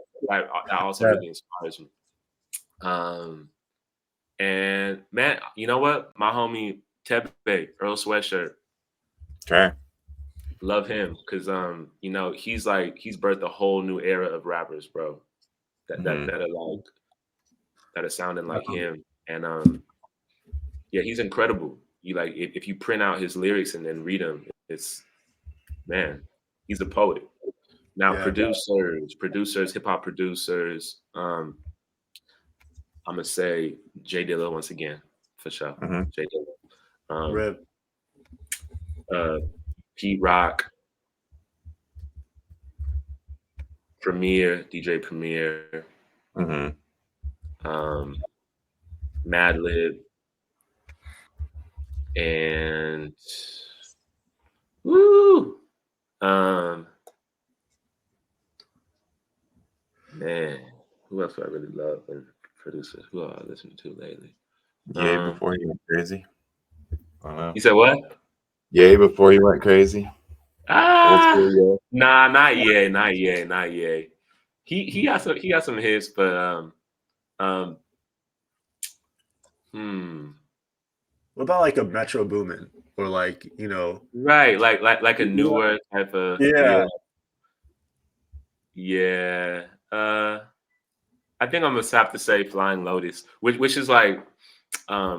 also really inspires me. And man, you know what? My homie Tepe, Earl Sweatshirt. Okay. Love him because he's birthed a whole new era of rappers, bro. That are sounding like him. And yeah, he's incredible. You like if you print out his lyrics and then read them, it's, man, he's a poet. Now producers, hip hop producers, I'm gonna say Jay Dilla once again, for sure. Jay Dilla. Pete Rock, DJ Premier, Madlib, and man, who else do I really love and producers? Who I listened to lately? Ye before he went crazy. You said what? Ye before he went crazy. Nah, not Ye. He got some hits, but what about like a Metro Boomin, or like, right, like a newer type of yeah. I think I'm gonna have to say Flying Lotus, which is like a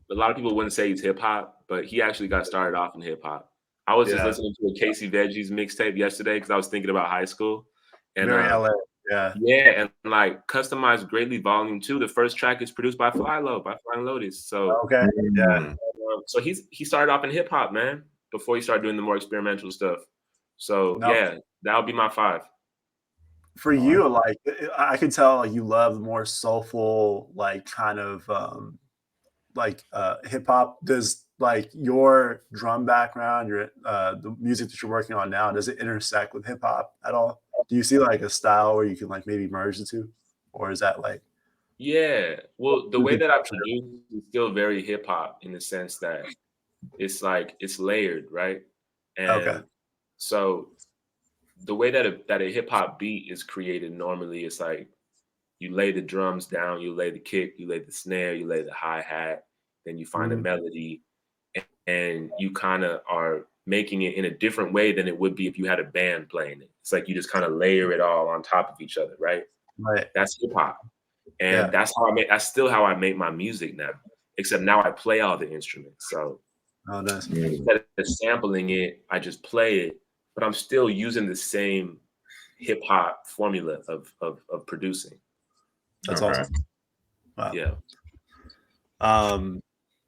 lot of people wouldn't say he's hip hop, but he actually got started off in hip hop. I was just listening to a Casey Veggies mixtape yesterday because I was thinking about high school. And LA. And like Customized Greatly Volume 2, the first track is produced by Flying Lotus. So so he started off in hip hop, man, before he started doing the more experimental stuff. So yeah, that would be my 5. For you, like I could tell you love the more soulful, like kind of hip hop. Does like your drum background, your the music that you're working on now, does it intersect with hip hop at all? Do you see like a style where you can like maybe merge the two, or is that like? Yeah, well, the way that I produce is still very hip hop in the sense that it's like it's layered, right? And so the way that a hip hop beat is created normally, it's like you lay the drums down, you lay the kick, you lay the snare, you lay the hi-hat, then you find a melody, and you kind of are making it in a different way than it would be if you had a band playing it. It's like you just kind of layer it all on top of each other, right? Right. That's hip hop. And that's still how I make my music now, except now I play all the instruments. So instead of sampling it, I just play it, but I'm still using the same hip hop formula of producing. That's awesome. Wow. Yeah.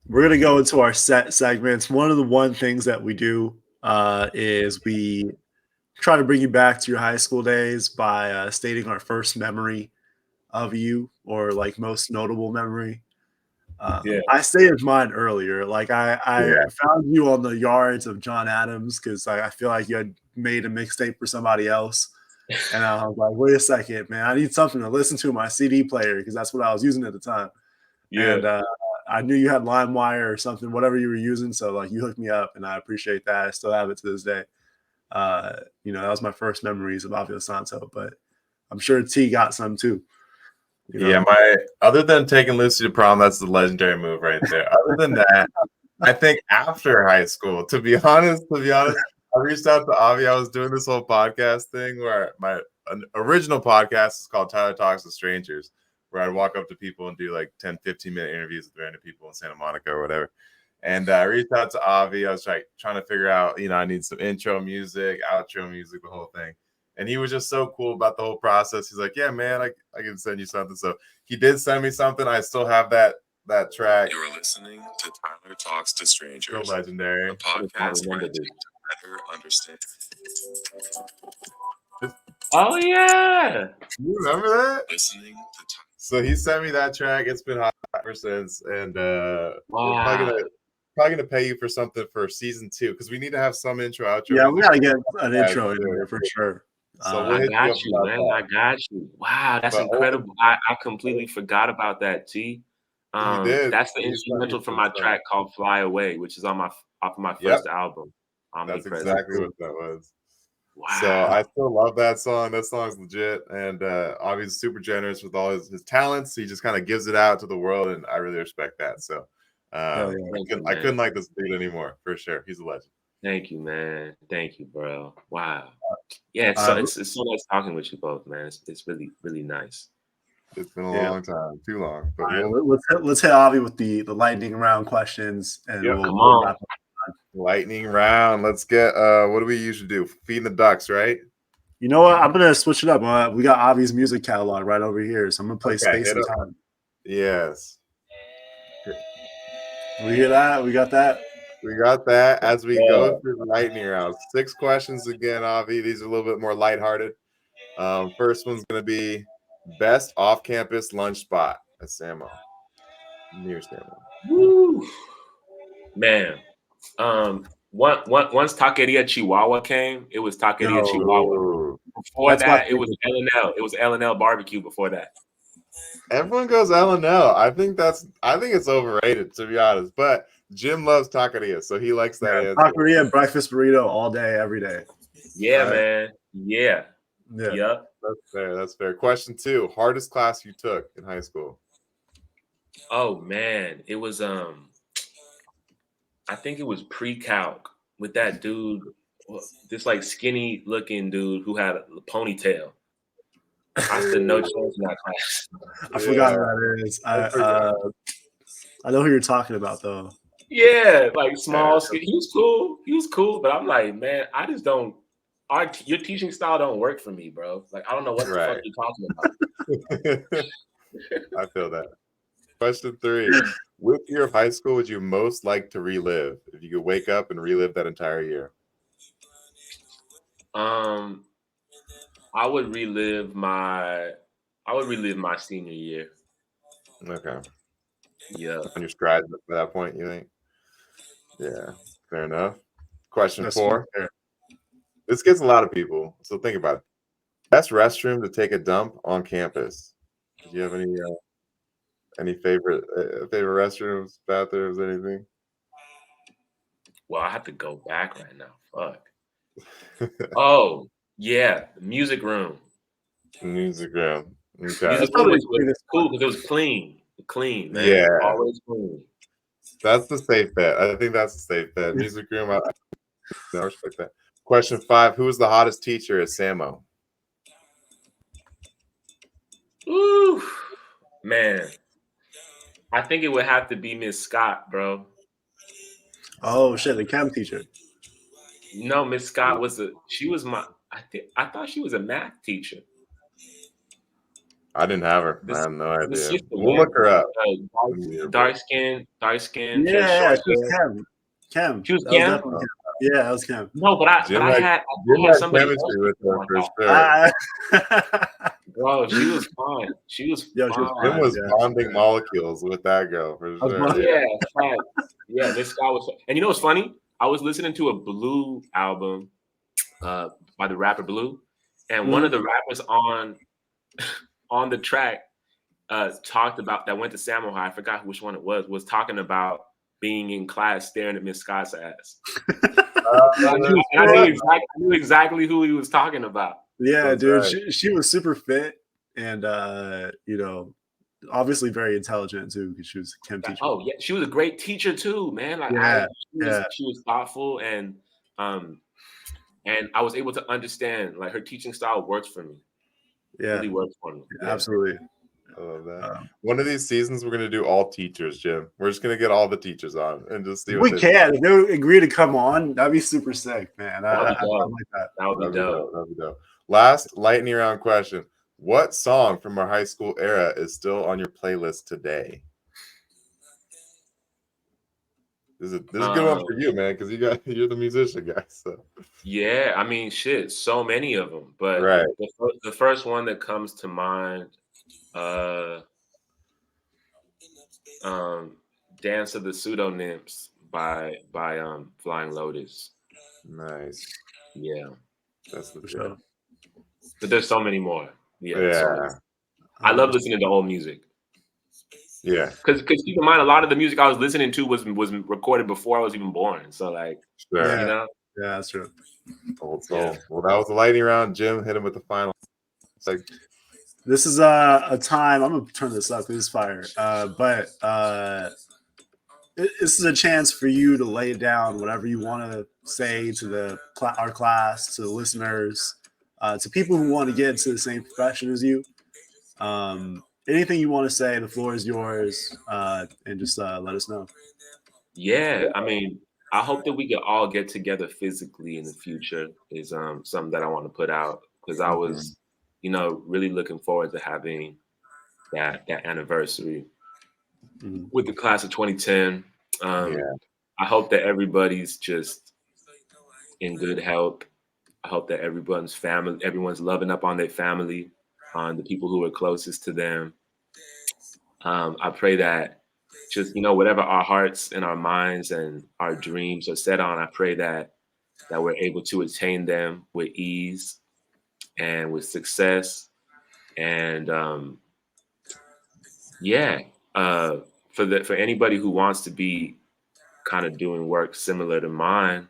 We're gonna go into our set segments. One of the things that we do is we try to bring you back to your high school days by stating our first memory of you, or like most notable memory. I stated mine earlier. Like I found you on the yards of John Adams because I feel like you had made a mixtape for somebody else. And I was like, wait a second, man, I need something to listen to in my CD player because that's what I was using at the time. Yeah. And I knew you had LimeWire or something, whatever you were using. So like you hooked me up and I appreciate that. I still have it to this day. That was my first memories of Avila SANTO, but I'm sure T got some too. Yeah, other than taking Lucy to prom, that's the legendary move right there. Other than that, I think after high school, to be honest, I reached out to Avi. I was doing this whole podcast thing where my original podcast is called Tyler Talks to Strangers, where I'd walk up to people and do like 10, 15-minute interviews with random people in Santa Monica or whatever. And I reached out to Avi. I was trying to figure out, I need some intro music, outro music, the whole thing. And he was just so cool about the whole process. He's like, yeah, man, I can send you something. So he did send me something. I still have that track. You're listening to Tyler Talks to Strangers. So legendary. A podcast where I take to better understand. Oh yeah. You remember that? Listening to So he sent me that track. It's been hot ever since. And wow. we're probably gonna pay you for something for season 2 because we need to have some intro outro. Yeah, we gotta get an intro in there for sure. So I got you, man. I got you. Wow, that's incredible. I completely forgot about that, T. That's the instrumental from my track called "Fly Away," which is off of my first album. That's exactly what that was. Wow. So I still love that song. That song's legit, and obviously super generous with all his talents. He just kind of gives it out to the world, and I really respect that. So I couldn't like this dude anymore, for sure. He's a legend. Thank you, man. Thank you, bro. Wow. Yeah, it's so nice talking with you both, man. It's really, really nice. It's been a long time, too long. But let's hit Avi with the lightning round questions, and come on. wrap up. Lightning round. Let's get what do we usually do? Feeding the ducks, right? You know what? I'm gonna switch it up. We got Avi's music catalog right over here, so I'm gonna play Space and Time. Yes. We hear that? We got that. We got that as we go through the lightning round. 6 questions again, Avi. These are a little bit more lighthearted. First one's going to be best off-campus lunch spot at Samo. Near Samo. Woo. Man. Once Taqueria Chihuahua came, it was Taqueria Chihuahua. Before that, it was L&L. It was L&L barbecue before that. Everyone goes L&L. I think it's overrated, to be honest. But Jim loves taqueria, so he likes that answer. Taqueria, breakfast burrito all day, every day. Yeah, man. Yeah. Yep. That's fair. Question 2. Hardest class you took in high school? Oh man. It was I think it was pre-calc with that dude, this like skinny looking dude who had a ponytail. I stood no chance in that class. I forgot who that is. I know who you're talking about though. Yeah, like small. He was cool. But I'm like, man, I just don't. Your teaching style don't work for me, bro. Like, I don't know what the fuck you're talking about. I feel that. Question 3. Which year of high school would you most like to relive if you could wake up and relive that entire year? I would relive my senior year. Okay. Yeah. On your stride at that point, you think? Yeah, fair enough. Question 4. This gets a lot of people, so think about it. Best restroom to take a dump on campus. Do you have any favorite restrooms, bathrooms, anything? Well, I have to go back right now. Fuck. Oh, yeah, the music room. Music room. Okay. Music room was cool because it was clean, man. Yeah. Always clean. That's the safe bet. I think that's the safe bet. Music room, I respect that. Question 5: Who was the hottest teacher at Samo? Ooh, man. I think it would have to be Miss Scott, bro. Oh shit, the chem teacher. No, Miss Scott I thought she was a math teacher. I didn't have her. The, I have no the idea. sister We'll one. look her up. Dark skin, she had Yeah, short she was hair. Chem. She was That was Chem? definitely Chem. Yeah, that was Chem. No, but I Jim had somebody else. chemistry with her for sure. Bro, she was fine. She was Yo, she was fine. Jim fine. was Yeah. bonding molecules with that girl for sure. Yeah, fact. Yeah, Miss Scott was. And you know what's funny? I was listening to a Blue album by the rapper Blue, and one of the rappers on the track talked about that went to Samo High. I forgot which one it was talking about being in class staring at Miss Scott's ass. I knew exactly who he was talking about. Yeah, That's dude. right. She was super fit and you know, obviously very intelligent too because she was a chem teacher. Oh yeah, she was a great teacher too, man. Like she was thoughtful and I was able to understand. Like her teaching style works for me. Yeah, really works for me. Yeah. Absolutely. I love that. One of these seasons, we're gonna do all teachers, Jim. We're just gonna get all the teachers on and just see. We can. If they would agree to come on, that'd be super sick, man. I like that. That would be dope. That'd be dope. Last lightning round question: What song from our high school era is still on your playlist today? This is a good one for you, man, because you're the musician guy. So yeah, I mean, shit, so many of them, but right. the first one that comes to mind, "Dance of the Pseudo Nymphs" by Flying Lotus. Nice. Yeah, that's the sure. But there's so many more. Yeah. Yeah. I love listening to old music. Yeah. Because keep in mind, a lot of the music I was listening to was recorded before I was even born. So like, sure. you know. Yeah, that's true. Old soul. Yeah. Well, that was the lightning round. Jim, hit him with the final. It's like, this is a time. I'm gonna turn this up because it's fire. This is a chance for you to lay down whatever you want to say to our class, to the listeners, to people who want to get into the same profession as you. Anything you want to say, the floor is yours, and just let us know. Yeah, I mean, I hope that we can all get together physically in the future is something that I want to put out because I was, really looking forward to having that anniversary with the class of 2010. I hope that everybody's just in good health. I hope that everyone's loving up on their family, on the people who are closest to them. I pray that just, whatever our hearts and our minds and our dreams are set on, I pray that we're able to attain them with ease and with success. And for anybody who wants to be kind of doing work similar to mine,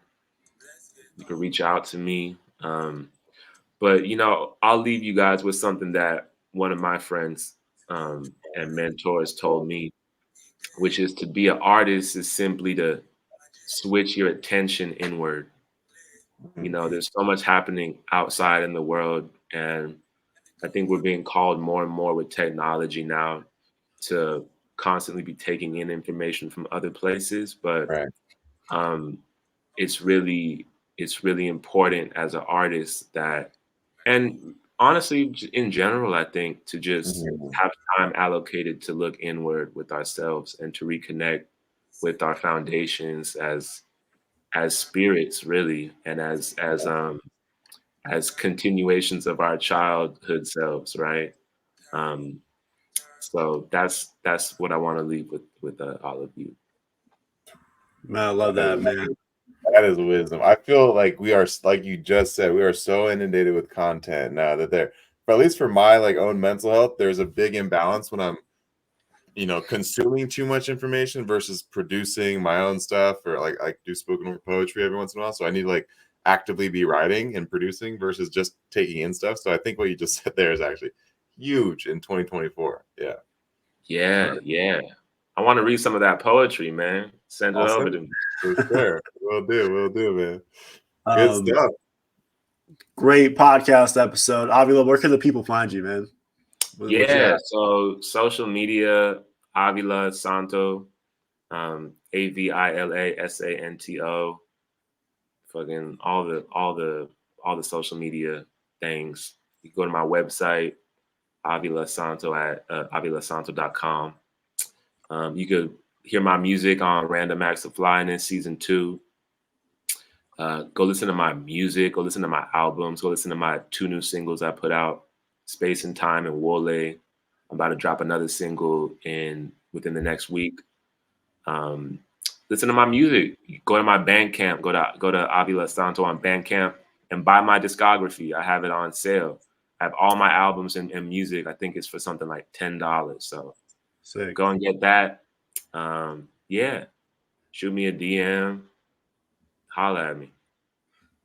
you can reach out to me. But I'll leave you guys with something that one of my friends and mentors told me, which is to be an artist is simply to switch your attention inward. There's so much happening outside in the world, and I think we're being called more and more with technology now to constantly be taking in information from other places. But it's really important as an artist that, and honestly, in general, I think to just have time allocated to look inward with ourselves and to reconnect with our foundations as spirits, really, and as continuations of our childhood selves, right? So that's what I want to leave with all of you. Man, I love that, man. That is wisdom. I feel like we are, like you just said, we are so inundated with content now that but at least for my own mental health, there's a big imbalance when I'm, consuming too much information versus producing my own stuff, or I do spoken word poetry every once in a while. So I need to actively be writing and producing versus just taking in stuff. So I think what you just said there is actually huge in 2024. Yeah. Yeah. I want to read some of that poetry, man. Send it over to me. For sure. Will do, man. Good stuff. Great podcast episode. Avila, where can the people find you, man? So social media, Avila SANTO, Avila SANTO, fucking all the social media things. You go to my website, Avila SANTO at avilasanto.com. You could hear my music on Random Acts of Flyness Season 2. Go listen to my music. Go listen to my albums. Go listen to my 2 new singles I put out, Space and Time and Wole. I'm about to drop another single within the next week. Listen to my music. Go to my Bandcamp. Go to Avila SANTO on Bandcamp and buy my discography. I have it on sale. I have all my albums and music. I think it's for something like $10. So sick. Go and get that. Shoot me a DM. Holla at me.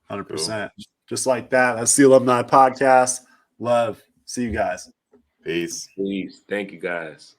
100%. Just like that. That's the Alumni Podcast. Love. See you guys. Peace. Thank you, guys.